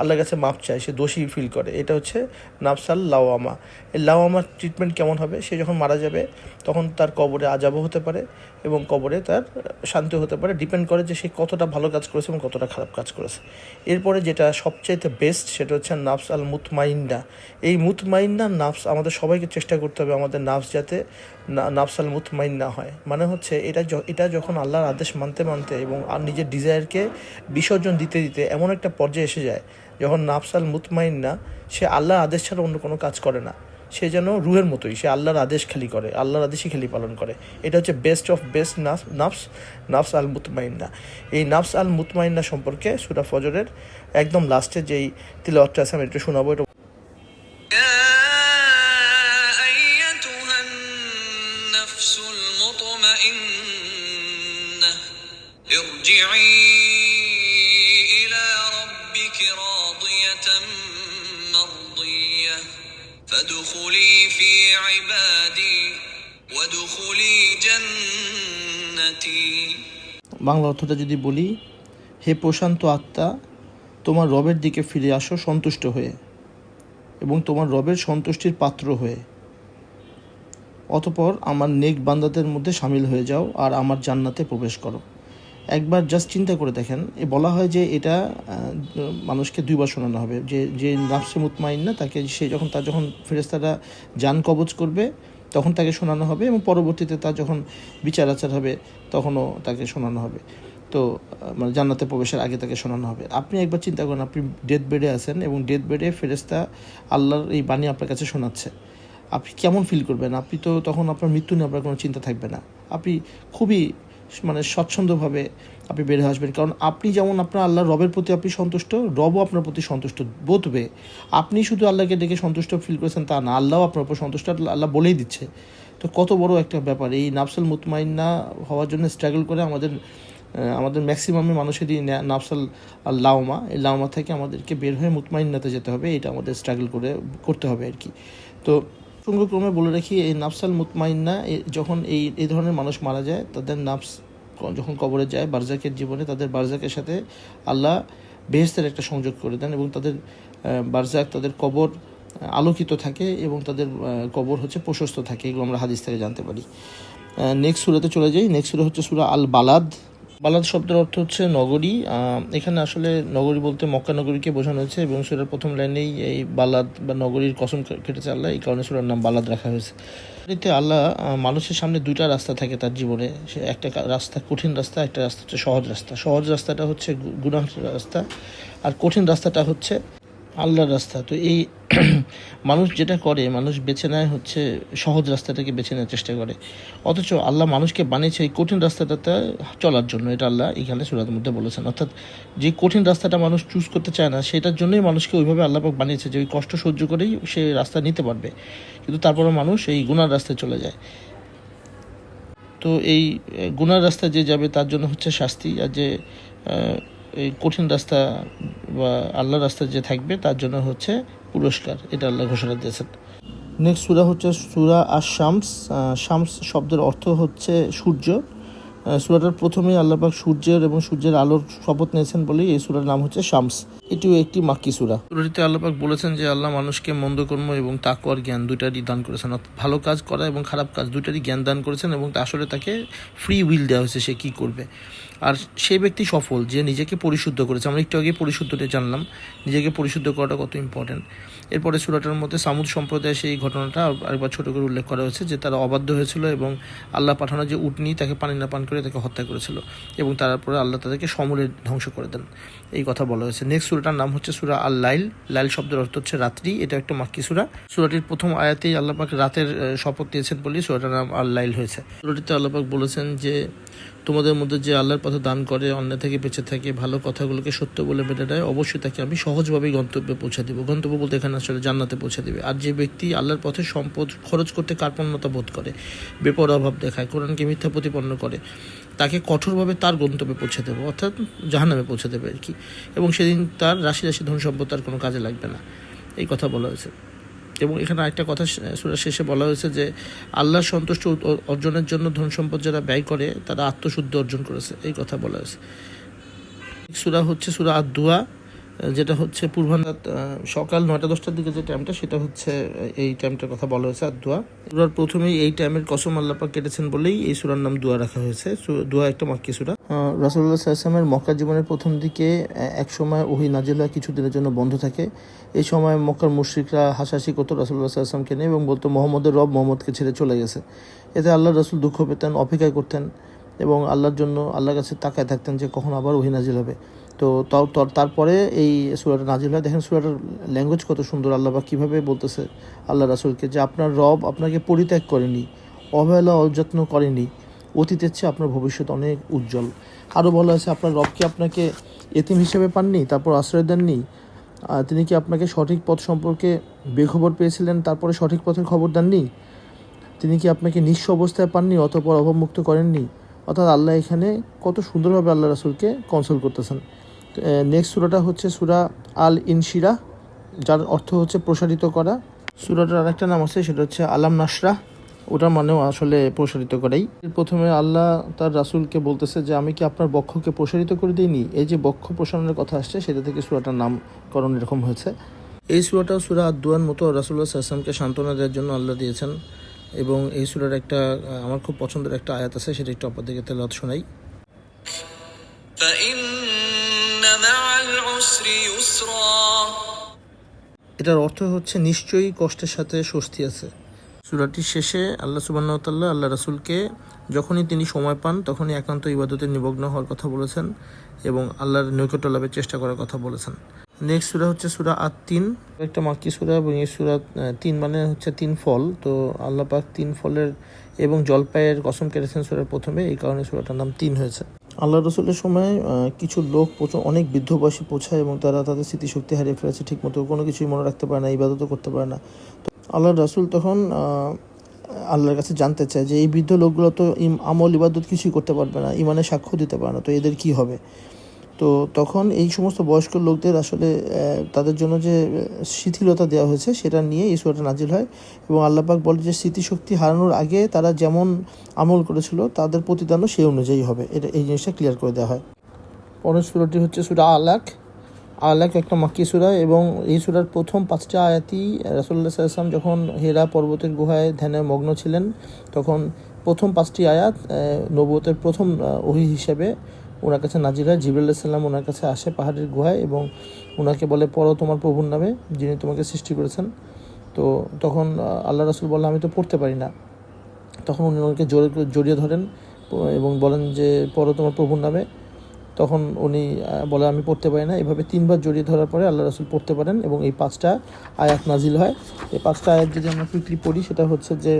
আল্লাহর কাছে মাপ চায়, সে দোষী ফিল করে। এটা হচ্ছে নাফস আল লাওয়ামা। এই লাওয়ামার ট্রিটমেন্ট কেমন হবে? সে যখন মারা যাবে তখন তার কবরে আযাবও হতে পারে এবং কবরে তার শান্তি হতে পারে। ডিপেন্ড করে যে সে কতটা ভালো কাজ করেছে এবং কতটা খারাপ কাজ করেছে। এরপরে যেটা সবচাইতে বেস্ট সেটা হচ্ছে নাফস আল মুতমাইন্না। এই মুতমাইন্না নাফস আমাদের সবাইকে চেষ্টা করতে হবে আমাদের নাফস যাতে নাফস আল মুতমাইন্না হয়। মানে হচ্ছে এটা যখন আল্লাহর আদেশ মানতে মানতে এবং নিজের ডিজায়ারকে বিসর্জন দিতে দিতে এমন একটা পর্যায়ে এসে যায় যখন নাফস আল মুতমাইন্না সে আল্লাহর আদেশ ছাড়া অন্য কোনো কাজ করে না। সে যেন রুহের মতোই, সে আল্লাহর আদেশ খালি করে, আল্লাহর আদেশই খালি পালন করে। এটা হচ্ছে বেস্ট অফ বেস্ট নাফস আল মুতমাইন্না। এই নাফস আল মুতমাইন্না সম্পর্কে সূরা ফজরের একদম লাস্টে যেই তিলাওয়াতটা আছে আমি একটু শোনাবো। এটা فادخلي في عبادي وادخلي جنتي। বাংলা অর্থটা যদি বলি, হে প্রশান্ত আত্মা, তোমার রবের দিকে ফিরে আসো সন্তুষ্ট হয়ে এবং তোমার রবের সন্তুষ্টির পাত্র হয়ে। অতঃপর আমার নেক বান্দাদের মধ্যে শামিল হয়ে যাও আর আমার জান্নাতে প্রবেশ করো। একবার জাস্ট চিন্তা করে দেখেন, বলা হয় যে এটা মানুষকে 2 বার শোনানো হবে। যে নাফসে মুতমাইন্না তাকে তার যখন ফেরেশতারা জান কবজ করবে তখন তাকে শোনানো হবে এবং পরবর্তীতে তার যখন বিচার আচার হবে তখনও তাকে শোনানো হবে। তো মানে জান্নাতে প্রবেশের আগে তাকে শোনানো হবে। আপনি একবার চিন্তা করেন, আপনি ডেথ বেডে আছেন এবং ডেথ বেডে ফেরেশতা আল্লাহর এই বাণী আপনার কাছে শোনাচ্ছে, আপনি কেমন ফিল করবেন? আপনি তো তখন আপনার মৃত্যু নিয়ে আপনার কোনো চিন্তা থাকবে না। আপনি খুবই স্বচ্ছন্দভাবে আপনি বের হয়ে আসবেন, কারণ আপনি যেমন আপনার আল্লাহর রবের প্রতি আপনি সন্তুষ্ট, রবও আপনার প্রতি সন্তুষ্ট। বোধ হবে আপনি শুধু আল্লাহকে দেখে সন্তুষ্ট ফিল করেছেন তা না, আল্লাহও আপনার উপর সন্তুষ্ট, আল্লাহ বলেই দিচ্ছে। তো কত বড় একটা ব্যাপার! এই নাফসাল মুতমাইন্না হওয়ার জন্য স্ট্রাগল করে আমাদের ম্যাক্সিমামে মানুষেরই নাফসাল লাওমা, এই লাওমা থেকে আমাদেরকে বের হয়ে মুতমাইন্নাতে যেতে হবে। এটা আমাদের স্ট্রাগল করতে হবে আর কি। তো প্রসঙ্গক্রমে বলে রাখি, এই নাফসাল মুতমাইন্না যখন এই ধরনের মানুষ মারা যায়, তাদের নাফস যখন কবরে যায় বারজাকের জীবনে, তাদের বারজাকের সাথে আল্লাহ বেহেশতের একটা সংযোগ করে দেন এবং তাদের বারজাক, তাদের কবর আলোকিত থাকে এবং তাদের কবর হচ্ছে প্রশস্ত থাকে। এগুলো আমরা হাদিস থেকে জানতে পারি। নেক্সট সূরাতে চলে যাই। নেক্সট সূরা হচ্ছে সূরা আল বালাদ। বালাদ শব্দের অর্থ হচ্ছে নগরী। এখানে আসলে নগরী বলতে মক্কা নগরীকে বোঝানো হয়েছে এবং সূরার প্রথম লাইনেই এই বালাদ বা নগরীর কসম কেটেছে আল্লাহ, এই কারণে সূরার নাম বালাদ রাখা হয়েছে। এতে আল্লাহ মানুষের সামনে 2টা রাস্তা থাকে তার জীবনে। সে একটা রাস্তা কঠিন রাস্তা, একটা রাস্তা হচ্ছে সহজ রাস্তা। সহজ রাস্তাটা হচ্ছে গুনাহের রাস্তা আর কঠিন রাস্তাটা হচ্ছে আল্লাহর রাস্তা। তো এই মানুষ যেটা করে, মানুষ বেছে নেয় হচ্ছে সহজ রাস্তাটাকে বেছে নেওয়ার চেষ্টা করে, অথচ আল্লাহ মানুষকে বানিয়েছে এই কঠিন রাস্তাটাতে চলার জন্য। এটা আল্লাহ এখানে সূরার মধ্যে বলেছেন। অর্থাৎ যে কঠিন রাস্তাটা মানুষ চুজ করতে চায় না, সেটার জন্যই মানুষকে ওইভাবে আল্লাহ পাক বানিয়েছে যে ওই কষ্ট সহ্য করেই সে রাস্তা নিতে পারবে, কিন্তু তারপরে মানুষ এই গুনার রাস্তায় চলে যায়। তো এই গুনার রাস্তায় যে যাবে তার জন্য হচ্ছে শাস্তি, আর যে এই কঠিন রাস্তা বা আল্লাহর রাস্তায় যে থাকবে তার জন্য হচ্ছে পুরস্কার। এটা আল্লাহ ঘোষণা দিয়েছেন। নেক্সট সূরা হচ্ছে সূরা আশ-শামস। শামস শব্দের অর্থ হচ্ছে সূর্য। সূরাটার প্রথমেই আল্লাহ পাক সূর্যের এবং সূর্যের আলোর শপথ নিয়েছেন বলেই এই সূরার নাম হচ্ছে শামস। এটিও একটি মাক্কি সূরা। সূরাটিতে আল্লাহ পাক বলেছেন যে আল্লাহ মানুষকে মন্দ কর্ম এবং তাকওয়ার জ্ঞান দুইটারই দান করেছেন। অর্থাৎ ভালো কাজ করা এবং খারাপ কাজ দুইটারই জ্ঞান দান করেছেন, এবং আসলে তাকে ফ্রি উইল দেওয়া হয়েছে সে কী করবে। আর সেই ব্যক্তি সফল যে নিজেকে পরিশুদ্ধ করেছে। আমরা একটু আগে পরিশুদ্ধটা জানলাম, নিজেকে পরিশুদ্ধ করাটা কত ইম্পর্টেন্ট। এরপরে সূরাটার মধ্যে সামুদ সম্প্রদায়ের সেই ঘটনাটা আরেকবার ছোটো করে উল্লেখ করা হয়েছে যে তারা অবাধ্য হয়েছিল এবং আল্লাহ পাঠানো যে উটনি তাকে পানি না পান করে তাকে হত্যা করেছিল, এবং তারপরে আল্লাহ তাদেরকে সমূলে ধ্বংস করে দেন, এই কথা বলা হয়েছে। নেক্সট সূরাটার নাম হচ্ছে সূরা আল লাইল। লাইল শব্দের অর্থ হচ্ছে রাত্রি। এটা একটা মাক্কি সূরা। সূরাটির প্রথম আয়াতেই আল্লাহ পাক রাতের শপথ দিয়েছেন বলেই সূরাটার নাম আল লাইল হয়েছে। সূরাটিতে আল্লাহ পাক বলেছেন যে তোমাদের মধ্যে যে আল্লাহর পথে দান করে, অন্যায় থেকে বেঁচে থাকে, ভালো কথাগুলোকে সত্য বলে মেনে নেয়, অবশ্যই তাকে আমি সহজভাবেই গন্তব্যে পৌঁছে দেবো। গন্তব্য বলতে এখানে আসলে জান্নাতে পৌঁছে দেবে। আর যে ব্যক্তি আল্লাহর পথে সম্পদ খরচ করতে কার্পণ্যতা বোধ করে, বেপরোয়া ভাব দেখায়, কোরআনকে মিথ্যা প্রতিপন্ন করে, তাকে কঠোরভাবে তার গন্তব্যে পৌঁছে দেবো, অর্থাৎ জাহান্নামে পৌঁছে দেবে আর কি। এবং সেদিন তার রাশি রাশি ধন সম্পদ তার কোনো কাজে লাগবে না, এই কথা বলা হয়েছে। এবং এখানে আরেকটা কথা সূরার শেষে বলা হয়েছে যে আল্লাহর সন্তুষ্ট অর্জনের জন্য ধন সম্পদ যারা ব্যয় করে তারা আত্মশুদ্ধি অর্জন করেছে, এই কথা বলা হয়েছে। সূরা হচ্ছে সূরা আদ-দুয়া, যেটা হচ্ছে পূর্বাহ্ন সকাল 9টা-10টার দিকে যে টাইমটা, সেটা হচ্ছে এই টাইমটার কথা বলা হয়েছে আদ-দুয়া। সূরার প্রথমেই এই টাইমের কসম আল্লাহ পাক কেটেছেন বলেই এই সূরার নাম দুয়া রাখা হয়েছে। দুয়া একটা মাক্কি সূরা। রাসূলুল্লাহ সাল্লাল্লাহু আলাইহি ওয়াসাল্লামের মক্কা জীবনের প্রথম দিকে এক সময় ওহী নাজিল হয়, কিছুদিনের জন্য বন্ধ থাকে। এই সময় মক্কার মুশরিকরা হাসাহাসি করতো রাসূলুল্লাহ সাল্লাল্লাহু আলাইহি ওয়াসাল্লামকে নিয়ে এবং বলতো মুহাম্মদের রব মুহাম্মদকে ছেড়ে চলে গেছে। এতে আল্লাহর রাসূল দুঃখ পেতেন, অপেক্ষা করতেন এবং আল্লাহর জন্য আল্লাহর কাছে তাকায় থাকতেন যে কখন আবার ওহী নাজিল হবে। তো তারপরে এই সূরাটা নাজিল হয়। দেখেন সূরাটার ল্যাঙ্গুয়েজ কত সুন্দর। আল্লাহ পাক কীভাবে বলতেছে আল্লাহ রাসূলকে যে আপনার রব আপনাকে পরিত্যাগ করেনি, অবহেলা অযত্ন করেনি, অতীতের চেয়ে আপনার ভবিষ্যৎ অনেক উজ্জ্বল। আরও বলা হয়েছে আপনার রব কি আপনাকে এতিম হিসেবে পাননি, তারপর আশ্রয় দেননি? তিনি কি আপনাকে সঠিক পথ সম্পর্কে বেখবর পেয়েছিলেন, তারপরে সঠিক পথের খবর দেননি? তিনি কি আপনাকে নিঃস্ব অবস্থায় পাননি, অতঃপর অভাবমুক্ত করেননি? অর্থাৎ আল্লাহ এখানে কত সুন্দরভাবে আল্লাহ রাসূলকে কনসোল করতেছেন। নেক্সট সূরাটা হচ্ছে সূরা আল ইনশিরাহ, যার অর্থ হচ্ছে প্রসারিত করা। সূরাটার আরেকটা নাম আছে, সেটা হচ্ছে আলাম নাশরাহ, ওটার মানেও আসলে প্রসারিত করাই। প্রথমে আল্লাহ তার রাসূলকে বলতেছে যে আমি কি আপনার বক্ষকে প্রসারিত করে দিইনি? এই যে বক্ষ প্রসারণের কথা আসছে, সেটা থেকে সূরাটার নামকরণ এরকম হয়েছে। এই সূরাটাও সূরা আদ-দুয়ার মতো রাসূলুল্লাহ সাল্লাল্লাহু আলাইহি ওয়াসাল্লামকে সান্ত্বনা দেওয়ার জন্য আল্লাহ দিয়েছেন। এবং এই সূরার একটা আমার খুব পছন্দের একটা আয়াত আছে, সেটা একটু আপনাদেরকে তেলাওয়াত শোনাই। এটার অর্থ হচ্ছে নিশ্চয়ই কষ্টের সাথে স্বস্তি আছে। সূরাটির শেষে আল্লাহ সুবহানাহু ওয়া তাআলা আল্লাহ রাসূলকে যখনই তিনি সময় পান তখনই একান্ত ইবাদতে নিমগ্ন হওয়ার কথা বলেছেন এবং আল্লাহর নৈকট্য লাভের চেষ্টা করার কথা বলেছেন। নেক্সট সূরা হচ্ছে সূরা আত-তিন, একটা মাক্কি সূরা এবং এই সূরা ৩ মানে হচ্ছে ৩ ফল। তো আল্লাহ পাক ৩ ফলের এবং জলপাইয়ের কসম কেটেছেন সূরার প্রথমে, এই কারণে সূরাটার নাম ৩ হয়েছে। আল্লাহ রসুলের সময় কিছু লোক অনেক বৃদ্ধ বয়সে পৌঁছায় এবং তারা তাদের স্মৃতিশক্তি হারিয়ে ফেলেছে, ঠিকমতো কোনো কিছুই মনে রাখতে পারে না, ইবাদতও করতে পারে না। তো আল্লাহ রসুল তখন আল্লাহর কাছে জানতে চায় যে এই বৃদ্ধ লোকগুলো তো আমল ইবাদত কিছুই করতে পারবে না, ইমানের সাক্ষ্য দিতে পারে না, তো এদের কি হবে? তো তখন এই সমস্ত বয়স্ক লোকদের আসলে তাদের জন্য যে শিথিলতা দেওয়া হয়েছে সেটা নিয়ে এই সূরাটা নাজিল হয় এবং আল্লাহ পাক বলে যে স্মৃতিশক্তি হারানোর আগে তারা যেমন আমল করেছিল তাদের প্রতিদানও সেই অনুযায়ী হবে। এই জিনিসটা ক্লিয়ার করে দেওয়া হয়। পরের সূরাটি হচ্ছে সূরা আলাক। আলাক একটা মাক্কি সূরা এবং এই সূরার প্রথম 5টা আয়াতই রাসূলুল্লাহ সাল্লাল্লাহু আলাইহি ওয়াসাল্লাম যখন হেরা পর্বতের গুহায় ধ্যানে মগ্ন ছিলেন তখন প্রথম 5টি আয়াত নবুয়তের প্রথম ওহী হিসেবে ওনার কাছে নাজিল হয়। জিবরাইল আলাইহিস সালাম ওনার কাছে আসে পাহাড়ের গুহায় এবং ওনাকে বলে পড়ো তোমার প্রভুর নামে যিনি তোমাকে সৃষ্টি করেছেন। তো তখন আল্লাহ রাসূল বললেন আমি তো পড়তে পারি না। তখন উনি ওনাকে জড়িয়ে ধরেন এবং বলেন যে পড়ো তোমার প্রভুর নামে। তখন উনি বলে আমি পড়তে পারি না। এভাবে 3বার জড়িয়ে ধরার পরে আল্লাহ রাসূল পড়তে পারেন এবং এই 5টা আয়াত নাজিল হয়। এই 5টা আয়াত যদি আমরা কুইকলি পড়ি, সেটা হচ্ছে যে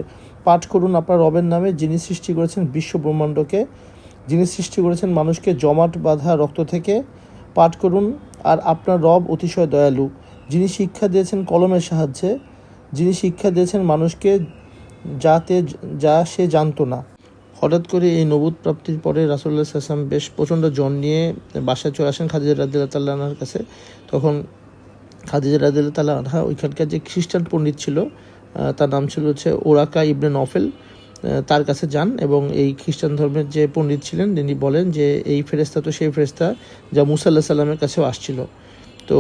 পাঠ করুন আপনার রবের নামে, যিনি সৃষ্টি করেছেন বিশ্ব ব্রহ্মাণ্ডকে, যিনি সৃষ্টি করেছেন মানুষকে জমাট বাঁধা রক্ত থেকে। পাঠ করুন আর আপনার রব অতিশয় দয়ালু, যিনি শিক্ষা দিয়েছেন কলমের সাহায্যে, যিনি শিক্ষা দিয়েছেন মানুষকে যা সে জানতো না। হঠাৎ করে এই নবুত প্রাপ্তির পরে রাসূলুল্লাহ সাল্লাল্লাহু আলাইহি ওয়াসাল্লাম বেশ প্রচণ্ড জ্বর নিয়ে বাসায় চলে আসেন খাদিজা রাদিয়াল্লাহু তাআলা আনহার কাছে। তখন খাদিজা রাদিয়াল্লাহু তাআলা আনহা ওইখানকার যে খ্রিস্টান পণ্ডিত ছিল, তার নাম ছিল হচ্ছে ওরাকা ইবনে নফেল, তার কাছে যান এবং এই খ্রিস্টান ধর্মের যে পণ্ডিত ছিলেন তিনি বলেন যে এই ফেরেশতা তো সেই ফেরেশতা যা মুসা আলাইহিস সালামের কাছেও আসছিল। তো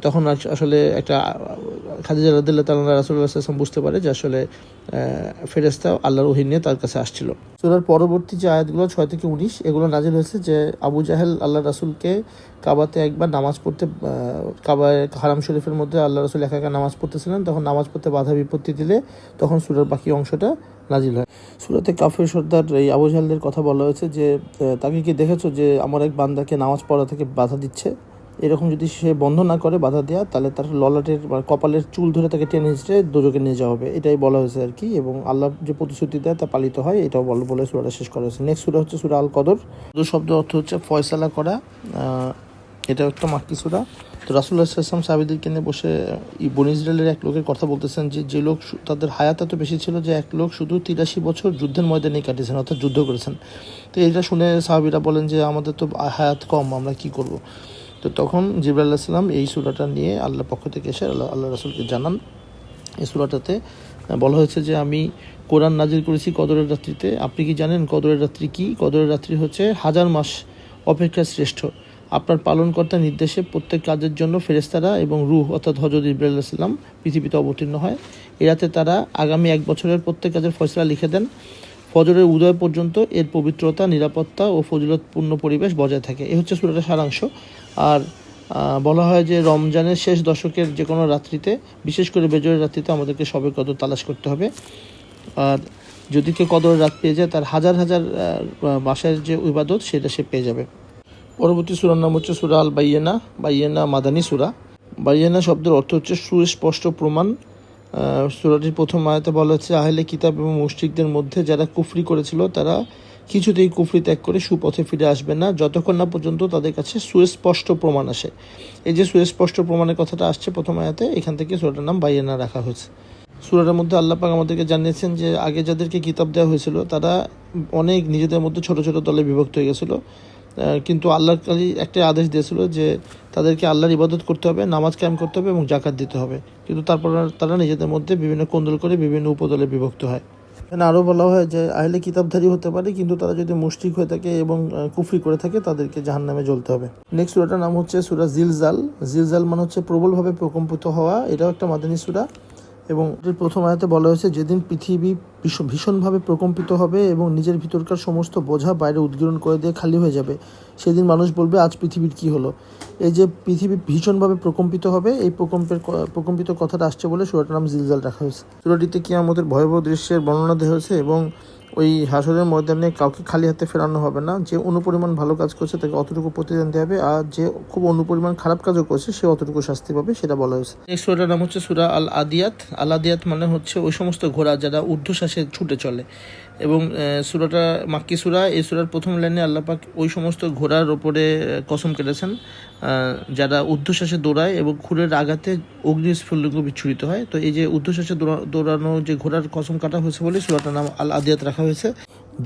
তখন আসলে একটা খাদিজা রাদিয়াল্লাহু তাআলা রাসূলুল্লাহ সাল্লাল্লাহু আলাইহি ওয়াসাল্লাম বুঝতে পারে যে আসলে ফেরেশতা আল্লাহর ওহী নিয়ে তার কাছে আসছিল। সূরার পরবর্তী যে আয়াতগুলো 6 থেকে 19 এগুলো নাজিল হয়েছে যে আবু জাহেল আল্লাহ রাসূলকে কাবাতে একবার নামাজ পড়তে, কাবায় হারাম শরীফের মধ্যে আল্লাহ রাসূল একা একা নামাজ পড়তেছিলেন, তখন নামাজ পড়তে বাধা বিপত্তি দিলে তখন সূরার বাকি অংশটা নাজিল হয়। সূরাতে কাফির সর্দার এই আবু জাহেলদের কথা বলা হয়েছে যে তাকে কি দেখেছো যে আমার এক বান্দাকে নামাজ পড়া থেকে বাধা দিচ্ছে, এরকম যদি সে বন্ধ না করে বাধা দেওয়া, তাহলে তার ললাটের বা কপালের চুল ধরে তাকে টেনে হিঁচড়ে দোজখে নিয়ে যাওয়া হবে, এটাই বলা হয়েছে আর কি। এবং আল্লাহ যে প্রতিশ্রুতি দেয় তা পালিত হয়, এটাও বলে সূরাটা শেষ করা হয়েছে। নেক্সট সূরা হচ্ছে সূরা আল কদর। কদর শব্দ অর্থ হচ্ছে ফয়সালা করা। এটা একটা মাক্কি সূরা। তো রাসূলুল্লাহ সাল্লাল্লাহু আলাইহি ওয়াসাল্লাম সাহাবীদেরকে নিয়ে বসে বনী ইসরায়েলের এক লোকের কথা বলতেছেন যে লোক তাদের হায়াত এত বেশি ছিল যে এক লোক শুধু 83 বছর যুদ্ধের ময়দানে কাটিয়েছেন, অর্থাৎ যুদ্ধ করেছেন। তো এটা শুনে সাহাবীরা বলেন যে আমাদের তো হায়াত কম, আমরা কি করব। তো তখন জিবরাইল আলাইহিস সালাম এই সূরাটা নিয়ে আল্লাহর পক্ষ থেকে এসে আল্লাহ রাসূলকে জানান। এই সূরাটাতে বলা হয়েছে যে আমি কোরআন নাজিল করেছি কদরের রাত্রিতে। আপনি কি জানেন কদরের রাত্রি কি? কদরের রাত্রি হচ্ছে 1000 মাস অপেক্ষা শ্রেষ্ঠ। আপনার পালনকর্তার নির্দেশে প্রত্যেক কাজের জন্য ফেরেশতারা এবং রূহ অর্থাৎ হযরত জিবরাইল আলাইহিস সালাম পৃথিবীতে অবতীর্ণ হয়। এ রাতে তারা আগামী 1 বছরের প্রত্যেক কাজের ফয়সালা লিখে দেন। ফজরের উদয় পর্যন্ত এর পবিত্রতা, নিরাপত্তা ও ফজিলতপূর্ণ পরিবেশ বজায় থাকে। এ হচ্ছে সূরাটার সারাংশ। আর বলা হয় যে রমজানের শেষ দশকের যে কোনো রাত্রিতে, বিশেষ করে বেজরের রাত্রিতে আমাদেরকে শবে কদর তালাশ করতে হবে। আর যদি কেউ কদরের রাত পেয়ে যায়, তার হাজার হাজার মাসের যে ইবাদত সেটা সে পেয়ে যাবে। পরবর্তী সূরার নাম হচ্ছে সূরা আল বাইয়িনা। বাইয়িনা মাদানী সূরা। বাইয়িনা শব্দের অর্থ হচ্ছে সুস্পষ্ট প্রমাণ। সূরাটির প্রথম আয়াতে বলা হচ্ছে আহলে কিতাব এবং মুশরিকদের মধ্যে যারা কুফরি করেছিল তারা কিছুতেই কুফরি ত্যাগ করে সুপথে ফিরে আসবে না যতক্ষণ না পর্যন্ত তাদের কাছে সুস্পষ্ট প্রমাণ আসে। এই যে সুস্পষ্ট প্রমাণের কথাটা আসছে প্রথম আয়াতে, এখান থেকে সূরাটার নাম বাইয়িনা রাখা হয়েছে। সূরাটার মধ্যে আল্লাহ পাক আমাদেরকে জানিয়েছেন যে আগে যাদেরকে কিতাব দেওয়া হয়েছিল তারা অনেক নিজেদের মধ্যে ছোট ছোট দলে বিভক্ত হয়ে গেছিল, কিন্তু আল্লাহ খালি একটাই আদেশ দিয়েছিল যে তাদেরকে আল্লাহর ইবাদত করতে হবে, নামাজ কায়েম করতে হবে এবং জাকাত দিতে হবে। কিন্তু তারপর তারা নিজেদের মধ্যে বিভিন্ন কোন্দল করে বিভিন্ন উপদলে বিভক্ত হয়। এখানে আরও বলা হয় যে আহলে কিতাবধারী হতে পারে, কিন্তু তারা যদি মুশরিক হয়ে থাকে এবং কুফরি করে থাকে তাদেরকে জাহান্নামে জ্বলতে হবে। নেক্সট সূরাটার নাম হচ্ছে সূরা জিলজাল। জিলজাল মানে হচ্ছে প্রবলভাবে প্রকম্পিত হওয়া। এটাও একটা মাদানী সূরা এবং এর প্রথম আয়াতে বলা হয়েছে যেদিন পৃথিবী ভীষণভাবে প্রকম্পিত হবে এবং নিজের ভিতরকার সমস্ত বোঝা বাইরে উদ্গীরণ করে দিয়ে খালি হয়ে যাবে, সেদিন মানুষ বলবে আজ পৃথিবীর কি হলো। এই যে পৃথিবী ভীষণভাবে প্রকম্পিত হবে, এই প্রকম্পিত কথাটা আসছে বলে সূরাটার নাম জিলজাল রাখা হয়েছে। সূরাটিতে কিয়ামতের ভয়াবহ দৃশ্যের বর্ণনা দেওয়া হয়েছে এবং ওই হাসরের ময়দানে কাউকে খালি হাতে ফেরানো হবে না। যে অনুপরিমাণ ভালো কাজ করছে তাকে অতটুকু প্রতিদান দেওয়া হবে, আর যে খুব অনুপরিমাণ খারাপ কাজও করছে সে অতটুকু শাস্তি পাবে, সেটা বলা হয়েছে। নেক্সট সূরাটার নাম হচ্ছে সূরা আল আদিয়াত। আল আদিয়াত মানে হচ্ছে ওই সমস্ত ঘোড়া যারা ঊর্ধ্বশ্বাসে ছুটে চলে এবং সূরাটা মাক্কি সূরা। এই সূরার প্রথম লাইনে আল্লাহ পাক ওই সমস্ত ঘোড়ার ওপরে কসম কেটেছেন যারা ঊর্ধ্বশ্বাসে দৌড়ায় এবং খুরের আঘাতে অগ্নিস্ফুলিঙ্গ বিচ্ছুরিত হয়। তো এই যে ঊর্ধ্বশ্বাসে দৌড়ানো যে ঘোড়ার কসম কাটা হয়েছে বলে সূরাটার নাম আল আদিয়াত রাখা হয়েছে।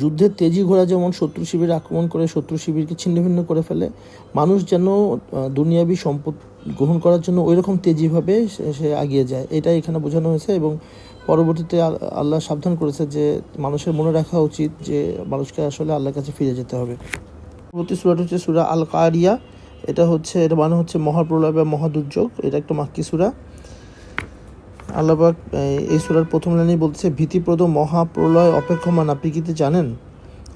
যুদ্ধের তেজি ঘোড়া যেমন শত্রু শিবির আক্রমণ করে শত্রু শিবিরকে ছিন্নভিন্ন করে ফেলে, মানুষ যেন দুনিয়াবি সম্পদ গ্রহণ করার জন্য ওই রকম তেজিভাবে সে এগিয়ে যায়, এটাই এখানে বোঝানো হয়েছে। এবং পরবর্তীতে আল্লাহ সাবধান করেছে যে মানুষের মনে রাখা উচিত যে মানুষকে আসলে আল্লাহর কাছে ফিরে যেতে হবে। পরবর্তী সূরাটা হচ্ছে সূরা আল কারিয়া। এটা মানে হচ্ছে মহাপ্রলয় বা মহাদুর্যোগ। এটা একটা মাক্কি সূরা। আল্লাহ পাক এই সূরার প্রথম লাইনেই বলছে ভীতিপ্রদ মহাপ্রলয় অপেক্ষমান, আপনি কি জানেন?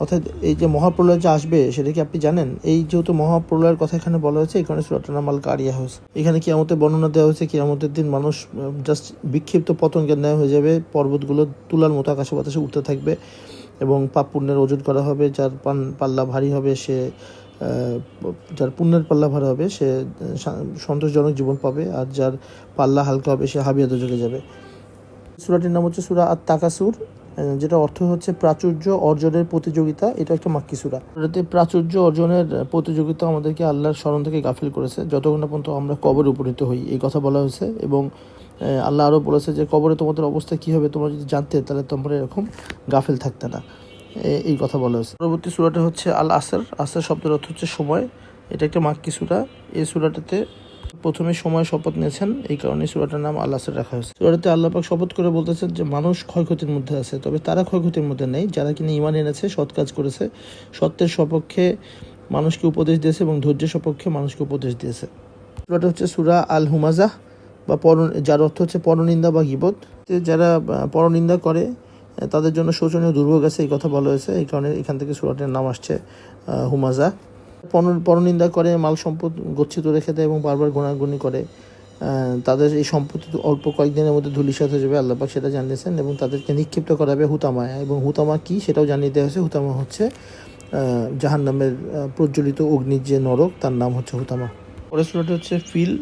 অর্থাৎ এই যে মহাপ্রলয় যে আসবে সেটা কি আপনি জানেন? এই যেহেতু মহাপ্রলয়ের কথা এখানে বলা হয়েছে, এখানে সূরাটার নাম আল কারিয়া হয়েছে। এখানে কিয়ামতের বর্ণনা দেওয়া হয়েছে, কিয়ামতের দিন মানুষ জাস্ট বিক্ষিপ্ত পতঙ্গের ন্যায় হয়ে যাবে, পর্বতগুলো তুলার মতো আকাশে বাতাসে উঠতে থাকবে এবং পাপ পুণ্যের ওজন করা হবে, যার পাল্লা ভারী হবে সে যার পুণ্যের পাল্লা ভার হবে সে সন্তোষজনক জীবন পাবে, আর যার পাল্লা হালকা হবে সে হাবিয়া দোজখে যাবে। সূরাটির নাম হচ্ছে সূরা আত-তাকাসুর, যেটা অর্থ হচ্ছে প্রাচুর্য অর্জনের প্রতিযোগিতা। এটা একটা মাক্কি সূরা। এটাতে প্রাচুর্য অর্জনের প্রতিযোগিতা আমাদেরকে আল্লাহর স্মরণ থেকে গাফিল করেছে যতক্ষণ না পর্যন্ত আমরা কবরে উপনীত হই, এই কথা বলা হয়েছে। এবং আল্লাহ আরও বলেছে যে কবরে তোমাদের অবস্থা কী হবে তোমরা যদি জানতে তাহলে তোমরা এরকম গাফিল থাকতে না, এই কথা বলা হয়েছে। পরবর্তী সূরাটা হচ্ছে আল আসর। আসর শব্দের অর্থ হচ্ছে সময়। এটা একটা মাক্কি সূরা। এই সূরাটাতে প্রথমে সময় শপথ নিয়েছেন, এই কারণে সূরাটার নাম আল আসর রাখা হয়েছে। সূরাটাতে আল্লাহ পাক শপথ করে বলতেছেন যে মানুষ ক্ষয়ক্ষতির মধ্যে আছে, তবে তারা ক্ষয়ক্ষতির মধ্যে নেই যারা কিনা ঈমান এনেছে, সৎ কাজ করেছে, সত্যের সপক্ষে মানুষকে উপদেশ দিয়েছে এবং ধৈর্যের সপক্ষে মানুষকে উপদেশ দিয়েছে। সূরাটা হচ্ছে সূরা আল হুমাজাহ বা যার অর্থ হচ্ছে পরনিন্দা বা গীবত। যারা পরনিন্দা করে তাদের জন্য শোচনীয় দুর্ভোগ আছে, এই কথা বলা হয়েছে। এই কারণে এখান থেকে সূরাটার নাম আসছে হুমাজা। পরনিন্দা করে, মাল সম্পদ গচ্ছিত রেখে দেয় এবং বারবার গুণাগুণি করে, তাদের এই সম্পত্তি অল্প কয়েকদিনের মধ্যে ধূলিসাৎ হয়ে যাবে, আল্লাহ পাক সেটা জানিয়েছেন। এবং তাদেরকে নিক্ষিপ্ত করাবে হুতামায়, এবং হুতামা কি সেটাও জানিয়ে দেওয়া হয়েছে। হুতামা হচ্ছে জাহান্নামের প্রজ্বলিত অগ্নির যে নরক, তার নাম হচ্ছে হুতামা। পরের সূরাটা হচ্ছে ফিল।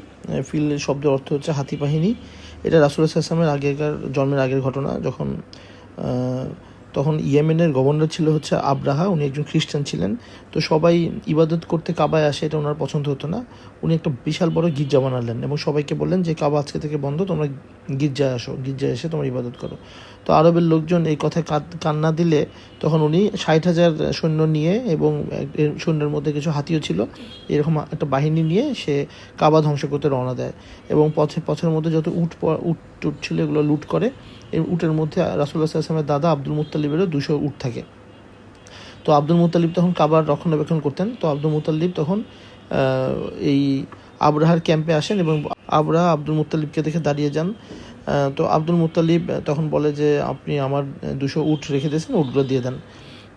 ফিল শব্দের অর্থ হচ্ছে হাতি বাহিনী। এটা রাসূলুল্লাহ সাল্লাল্লাহু আলাইহি ওয়াসাল্লামের জন্মের আগের ঘটনা, তখন ইয়েমেনের গভর্নর ছিল হচ্ছে আব্রাহা। উনি একজন খ্রিস্টান ছিলেন। তো সবাই ইবাদত করতে কাবায় আসে, এটা ওনার পছন্দ হতো না। উনি একটা বিশাল বড় গির্জা বানালেন এবং সবাইকে বললেন যে কাবা আজকে থেকে বন্ধ, তোমরা গির্জায় আসো, গির্জায় এসে তোমরা ইবাদত করো। তো আরবের লোকজন এই কথায় কান্না দিলে তখন উনি 60,000 সৈন্য নিয়ে এবং সৈন্যের মধ্যে কিছু হাতিও ছিল, এরকম একটা বাহিনী নিয়ে সে কাবা ধ্বংস করতে রওনা দেয়। এবং পথের মধ্যে যত উট ছিল এগুলো লুট করে। এই উটের মধ্যে রাসূলুল্লাহ সাল্লাল্লাহু আলাইহি ওয়াসাল্লামের দাদা আব্দুল মুত্তালিবেরও 200 উট থাকে। তো আব্দুল মুত্তালিব তখন কাবার রক্ষণাবেক্ষণ করতেন। তো আব্দুল মুত্তালিব তখন এই আব্রাহার ক্যাম্পে আসেন এবং আব্রাহা আব্দুল মুত্তালিবকে দেখে দাঁড়িয়ে যান। তো আব্দুল মুত্তালিব তখন বলে যে আপনি আমার 200 উট রেখে দিয়েছেন, উটগুলো দিয়ে দেন।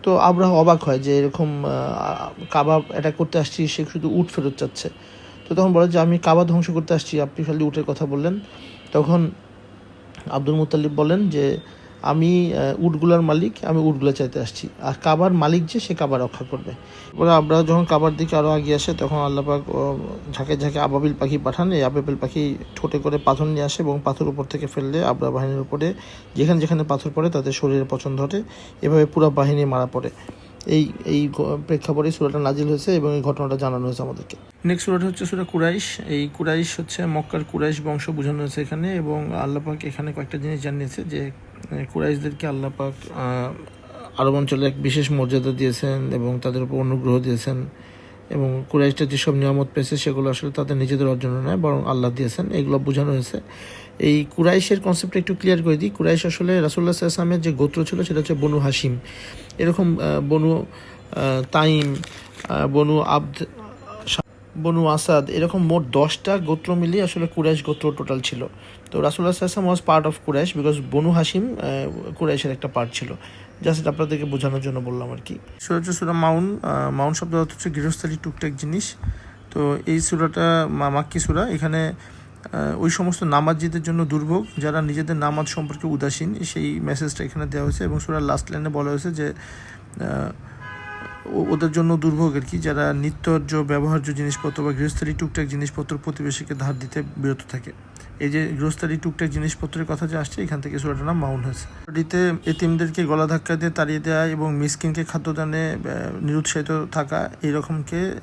তো আব্রাহা অবাক হয় যে এরকম কাবা অ্যাটাক করতে আসছি, সে শুধু উট ফেরত চাচ্ছে। তো তখন বলে যে আমি কাবা ধ্বংস করতে আসছি, আপনি খালি উটের কথা বললেন। তখন আব্দুল মুত্তালিব বলেন যে আমি উটগুলার মালিক, আমি উটগুলো চাইতে আসছি, আর কাবার মালিক যে সে কাবা রক্ষা করবে। এবার আব্রাহা যখন কাবার দিকে আরও এগিয়ে আসে তখন আল্লাহ পাক ঝাঁকে ঝাঁকে আবাবিল পাখি পাঠান। এই আবাবিল পাখি ঠোঁটে করে পাথর নিয়ে আসে এবং পাথর উপর থেকে ফেললে আব্রাহা বাহিনীর উপরে যেখানে যেখানে পাথর পড়ে তাদের শরীরে পছন্দ ঘটে, এভাবে পুরো বাহিনী মারা পড়ে। এই প্রেক্ষাপটে সূরাটা নাজিল হয়েছে এবং এই ঘটনাটা জানানো হয়েছে আমাদেরকে। নেক্সট সূরাটা হচ্ছে সূরা কুরাইশ। এই কুরাইশ হচ্ছে মক্কার কুরাইশ বংশ বোঝানো হয়েছে এখানে। এবং আল্লাহ পাক এখানে কয়েকটা জিনিস জানিয়েছে যে কুরাইশদেরকে আল্লাহ পাক আরব অঞ্চলে এক বিশেষ মর্যাদা দিয়েছেন এবং তাদের উপর অনুগ্রহ দিয়েছেন। এবং কুরাইশটা যেসব নিয়ামত পেয়েছে সেগুলো আসলে তাদের নিজেদের অর্জন নয়, বরং আল্লাহ দিয়েছেন, এগুলো বোঝানো হয়েছে। এই কুরাইশের কনসেপ্টটা একটু ক্লিয়ার করে দিই। কুরাইশ আসলে রাসূলুল্লাহ সাল্লাল্লাহু আলাইহি ওয়াসাল্লামের যে গোত্র ছিল সেটা হচ্ছে বনু হাশিম। এরকম বনু তাইম, বনু আবদ, বনু আসাদ, এরকম মোট 10টা গোত্র মিলিয়ে আসলে কুরাইশ গোত্র টোটাল ছিল। তো রাসূলুল্লাহ সাল্লাল্লাহু আলাইহি ওয়াসাল্লাম was part of Quraysh because Banu Hashim কুরাইশের একটা পার্ট ছিল। জাস্ট আপনাদেরকে বোঝানোর জন্য বললাম আর কি। সূরা হচ্ছে সূরা মাউন শব্দের অর্থ হচ্ছে গৃহস্থালী টুকটাক জিনিস। তো এই সূরাটা মাক্কি সূরা। এখানে ওই সমস্ত নামাজীদের জন্য দুর্ভোগ যারা নিজেদের নামাজ সম্পর্কে উদাসীন, সেই মেসেজটা এখানে দেওয়া হয়েছে। এবং সূরার লাস্ট লাইনে বলা হয়েছে যে ওদের জন্য দুর্ভোগ আর কি, যারা নিত্যর্য ব্যবহার্য জিনিসপত্র বা গৃহস্থালী টুকটাক জিনিসপত্র প্রতিবেশীকে ধার দিতে বিরত থাকে। এই যে গৃহস্থালী টুকটাক জিনিসপত্রের কথা যে আসছে, এখান থেকে সূরাটার নাম মাউন হয়েছে। সূরাটিতে এতিমদেরকে গলা ধাক্কা দিয়ে তাড়িয়ে দেওয়া এবং মিসকিনকে খাদ্যদানে নিরুৎসাহিত থাকা,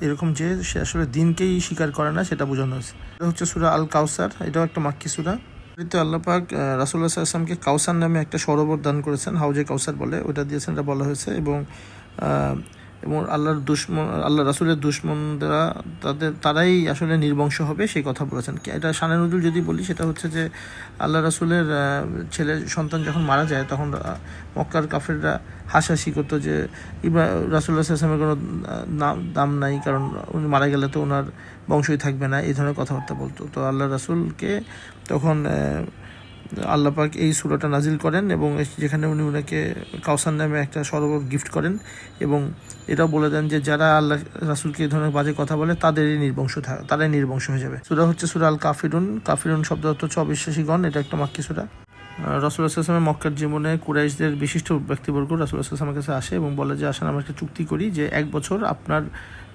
এরকম যে সে আসলে দিনকেই স্বীকার করে না, সেটা বোঝানো হয়েছে। এটা হচ্ছে সূরা আল কাউসার। এটাও একটা মাক্কি সূরা। আল্লাহ পাক রাসূলুল্লাহ সাল্লাল্লাহু আলাইহি ওয়াসাল্লামকে কাউসার নামে একটা সরোবর দান করেছেন, হাউজে কাউসার বলে, ওটা দিয়েছেন, এটা বলা হয়েছে। এবং আল্লাহ রাসূলের দুশমনরা তারাই আসলে নির্বংশ হবে সেই কথা বলেছেন। এটা শানে নুজুল যদি বলি, সেটা হচ্ছে যে আল্লাহ রাসূলের ছেলে সন্তান যখন মারা যায় তখন মক্কার কাফেররা হাসাহাসি করতো যে রাসূলুল্লাহ সাল্লাল্লাহু আলাইহি ওয়াসাল্লামের কোনো দাম নাই, কারণ উনি মারা গেলে তো ওনার বংশই থাকবে না, এই ধরনের কথাবার্তা বলতো। তো আল্লাহ রাসূলকে তখন আল্লাহ পাক এই সূরাটা নাজিল করেন এবং যেখানে উনি ওনাকে কাউসার নামে একটা সরোবর গিফট করেন এবং এটাও বলে দেন যে যারা আল্লাহ রাসূলকে এই ধরনের বাজে কথা বলে তারাই নির্বংশ হয়ে যাবে। সূরা হচ্ছে সূরা আল কাফিরুন। কাফিরুন শব্দ অর্থ হচ্ছে অবিশ্বাসীগণ। এটা একটা মাক্কি সূরা। রাসূলুল্লাহ সাল্লাল্লাহু আলাইহি ওয়াসাল্লামের মক্কার জীবনে কুরাইশদের বিশিষ্ট ব্যক্তিবর্গ রাসূলুল্লাহ সাল্লাল্লাহু আলাইহি ওয়াসাল্লামের কাছে আসে এবং বলে যে আসেন আমরা একটা চুক্তি করি যে 1 বছর আপনার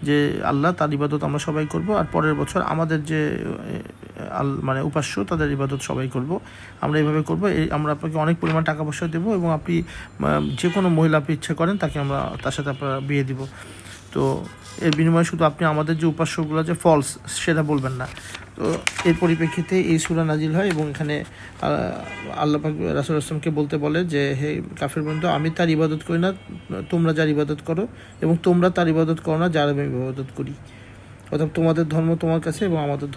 যে আল্লাহ তার ইবাদত আমরা সবাই করব, আর পরের বছর আমাদের যে মানে উপাস্য তাদের ইবাদত সবাই করব, আমরা এইভাবে করব। আমরা আপনাকে অনেক পরিমাণ টাকা পয়সা দেবো এবং আপনি যে কোনো মহিলা আপনি ইচ্ছা করেন তাকে আমরা তার সাথে আপনারা বিয়ে দিব। তো এর বিনিময়ে শুধু আপনি আমাদের যে উপাস্যগুলো যে ফলস সেটা বলবেন না। তো এর পরিপ্রেক্ষিতে এই সূরা নাজিল হয় এবং এখানে আল্লাহ পাক রাসূলুল্লাহ আসলামকে বলতে বলে যে হে কাফির বন্ধু, আমি তার ইবাদত করি না, তোমরা যার ইবাদত করো, এবং তোমরা তার ইবাদত করো না যার আমি ইবাদত করি। অর্থাৎ তোমাদের ধর্ম তোমার কাছে এবং আমাদের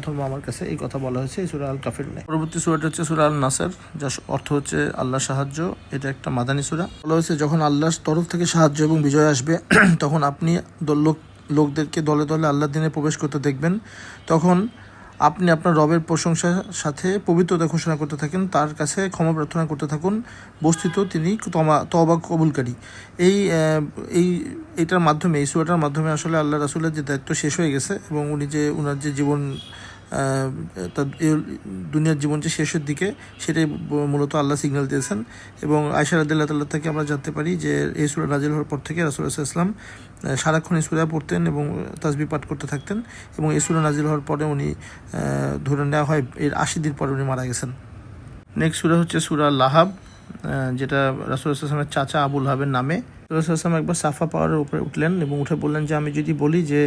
ধর্ম আমার কাছে, এই কথা বলা হয়েছে এই সূরা আল কাফির। পরবর্তী সূরাটা হচ্ছে সূরা আল নাসর, যার অর্থ হচ্ছে আল্লাহ সাহায্য। এটা একটা মাদানী সূরা। বলা হয়েছে যখন আল্লাহর তরফ থেকে সাহায্য এবং বিজয় আসবে তখন আপনি লোকদেরকে দলে দলে আল্লাহর দিনে প্রবেশ করতে দেখবেন। তখন আপনি আপনার রবের প্রশংসার সাথে পবিত্রতা ঘোষণা করতে থাকেন, তার কাছে ক্ষমা প্রার্থনা করতে থাকুন, বস্তুত তিনি তওবা কবুলকারী। এইটার মাধ্যমে, এই সূরাটার মাধ্যমে আসলে আল্লাহ রাসূলের যে দায়িত্ব শেষ হয়ে গেছে এবং উনার যে জীবন, তার দুনিয়ার জীবন যে শেষের দিকে, সেটাই মূলত আল্লাহ সিগন্যাল দিয়েছেন। এবং আয়েশা রাদিয়াল্লাহু তাআলা থেকে আমরা জানতে পারি যে এই সূরা নাজিল হওয়ার পর থেকে রাসূলুল্লাহ সাল্লাল্লাহু আলাইহি ওয়াসাল্লাম সারাক্ষণ এই সূরা পড়তেন এবং তাসবিহ পাঠ করতে থাকতেন, এবং এই সূরা নাজিল হওয়ার পরে উনি ধরে নেওয়া হয় এর 80 দিন পরে উনি মারা গেছেন। নেক্সট সূরা হচ্ছে সূরা লাহাব, যেটা রাসূলুল্লাহ সাল্লাল্লাহু আলাইহি ওয়াসাল্লামের চাচা আবু লাহাবের নামে। রাসূলুল্লাহ সাল্লাল্লাহু আলাইহি ওয়াসাল্লাম একবার সাফা পাহাড়ের উপরে উঠলেন এবং উঠে বললেন যে আমি যদি বলি যে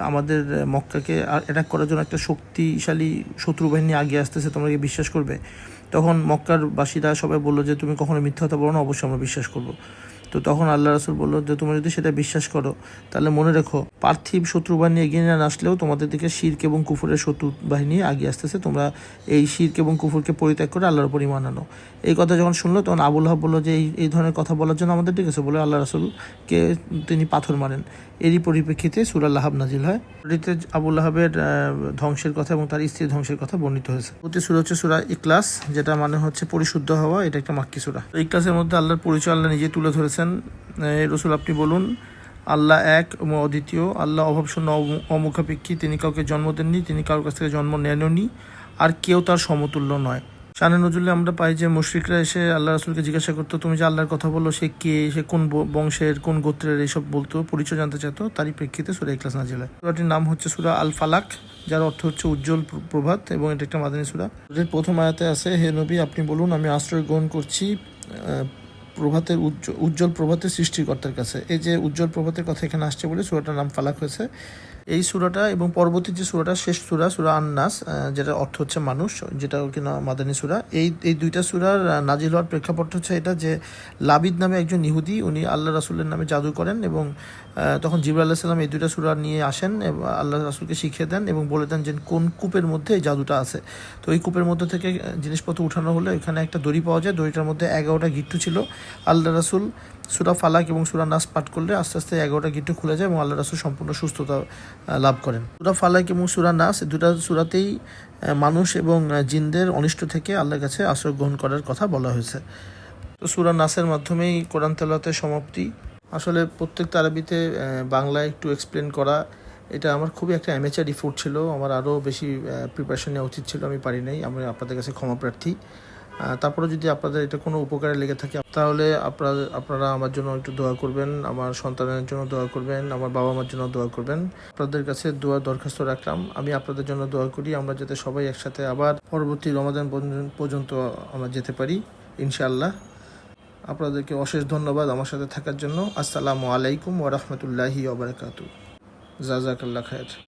আমাদের মক্কাকে অ্যাটাক করার জন্য একটা শক্তিশালী শত্রু বাহিনী আগিয়ে আসতেছে, তোমরা কি বিশ্বাস করবে? তখন মক্কার বাসীরা সবাই বললো যে তুমি কখনো মিথ্যা কথা বলো না, অবশ্যই আমরা বিশ্বাস করবো। তো তখন আল্লাহ রাসূল বললো যে তোমরা যদি সেটা বিশ্বাস করো তাহলে মনে রেখো পার্থিব শত্রু বাহিনী এগিয়ে না আসলেও তোমাদের দিকে শিরক এবং কুফরের শত্রু বাহিনী এগিয়ে আসতেছে, তোমরা এই শিরক এবং কুফরকে পরিত্যাগ করে আল্লাহর উপর ঈমান আনো। এই কথা যখন শুনলো তখন আবু লাহাব বললো যে এই ধরনের কথা বলার জন্য আমাদের ডেকেছে, বলে আল্লাহ রাসূলকে তিনি পাথর মারেন। এরই পরিপ্রেক্ষিতে সূরা লাহাব নাজিল হয়। এতে আবু লাহাবের ধ্বংসের কথা এবং তার স্ত্রীর ধ্বংসের কথা বর্ণিত হয়েছে। প্রতি সূরা হচ্ছে সূরা ইখলাস, যেটা মানে হচ্ছে পরিশুদ্ধ হওয়া। এটা একটা মাক্কি সূরা। ইখলাসের মধ্যে আল্লাহর পরিচয় আল্লাহ নিজে তুলে ধরেছেন। রাসূল আপনি বলুন আল্লাহ এক এবং অদ্বিতীয়, আল্লাহ অভাবশূন্য অমুখাপেক্ষী, তিনি কাউকে জন্ম দেননি, তিনি কারোর কাছ থেকে জন্ম নেননি, আর কেউ তার সমতুল্য নয়। শানে নজরুলে আমরা পাই যে মুশরিকরা এসে আল্লাহ রাসূলকে জিজ্ঞাসা করতো তুমি যে আল্লাহর কথা বলো সে কে, সে কোন বংশের, কোন গোত্রের, এইসব বলতো, পরিচয় জানতে চাইতো। তারই প্রেক্ষিতে সূরা ইখলাস নাজিল হয়। সূরাটির নাম হচ্ছে সূরা আল ফালাক, যার অর্থ হচ্ছে উজ্জ্বল প্রভাত, এবং এটা একটা মাদানী সূরা। এর প্রথম আয়াতে আছে হে নবী আপনি বলুন আমি আশ্রয় গ্রহণ করছি প্রভাতের উজ্জ্বল প্রভাতের সৃষ্টিকর্তার কাছে। এই যে উজ্জ্বল প্রভাতের কথা এখানে আসছে বলে সূরাটার নাম ফালাক হয়েছে। এই সূরাটা এবং পরবর্তী যে সূরাটা শেষ সূরা আন-নাস, যেটা অর্থ হচ্ছে মানুষ, যেটা কিনা মাদানী সূরা। এই দুইটা সূরার নাজিল হওয়ার প্রেক্ষাপট হচ্ছে এটা যে লাবিদ নামে একজন ইহুদি, উনি আল্লাহ রাসূলের নামে জাদু করেন এবং তখন জিবরাইল আলাইহিস সালাম এই দুইটা সূরা নিয়ে আসেন এবং আল্লাহ রাসূলকে শিখিয়ে দেন এবং বলে দেন যে কোন কূপের মধ্যে এই জাদুটা আছে। তো এই কূপের মধ্যে থেকে জিনিসপত্র উঠানো হলে এখানে একটা দড়ি পাওয়া যায়, দড়িটার মধ্যে 11টা গিট্টু ছিল। আল্লাহ রাসূল সূরা ফালাক এবং সূরা নাস পাঠ করলে আস্তে আস্তে 11টা গিট্টু খুলে যায় এবং আল্লাহ রাসূল সম্পূর্ণ সুস্থতা লাভ করেন। সূরা ফালাক এবং সূরা নাস দুটা সূরাতেই মানুষ এবং জিনদের অনিষ্ট থেকে আল্লাহর কাছে আশ্রয় গ্রহণ করার কথা বলা হয়েছে। তো সূরা নাসের মাধ্যমেই কোরআন তেলাওয়াতের সমাপ্তি। আসলে প্রত্যেক তারাবিতে বাংলায় একটু এক্সপ্লেন করা, এটা আমার খুবই একটা অ্যামেচার ইফোর্ট ছিল। আমার আরও বেশি প্রিপারেশন নেওয়া উচিত ছিল, আমি পারি নাই। আমি আপনাদের কাছে ক্ষমা প্রার্থী। তারপরে যদি আপনাদের এটা কোনো উপকারে লেগে থাকে তাহলে আপনারা আমার জন্য একটু দোয়া করবেন, আমার সন্তানের জন্য দোয়া করবেন, আমার বাবা মার জন্য দোয়া করবেন। আপনাদের কাছে দোয়া দরখাস্ত রাখলাম। আমি আপনাদের জন্য দোয়া করি আমরা যাতে সবাই একসাথে আবার পরবর্তী রমাদান পর্যন্ত আমরা যেতে পারি ইনশাআল্লাহ। আপনাদেরকে অশেষ ধন্যবাদ আমার সাথে থাকার জন্য। আসসালামু আলাইকুম ওয়া রাহমাতুল্লাহি ওয়া বারাকাতুহু। জাযাকাল্লাহ খায়র।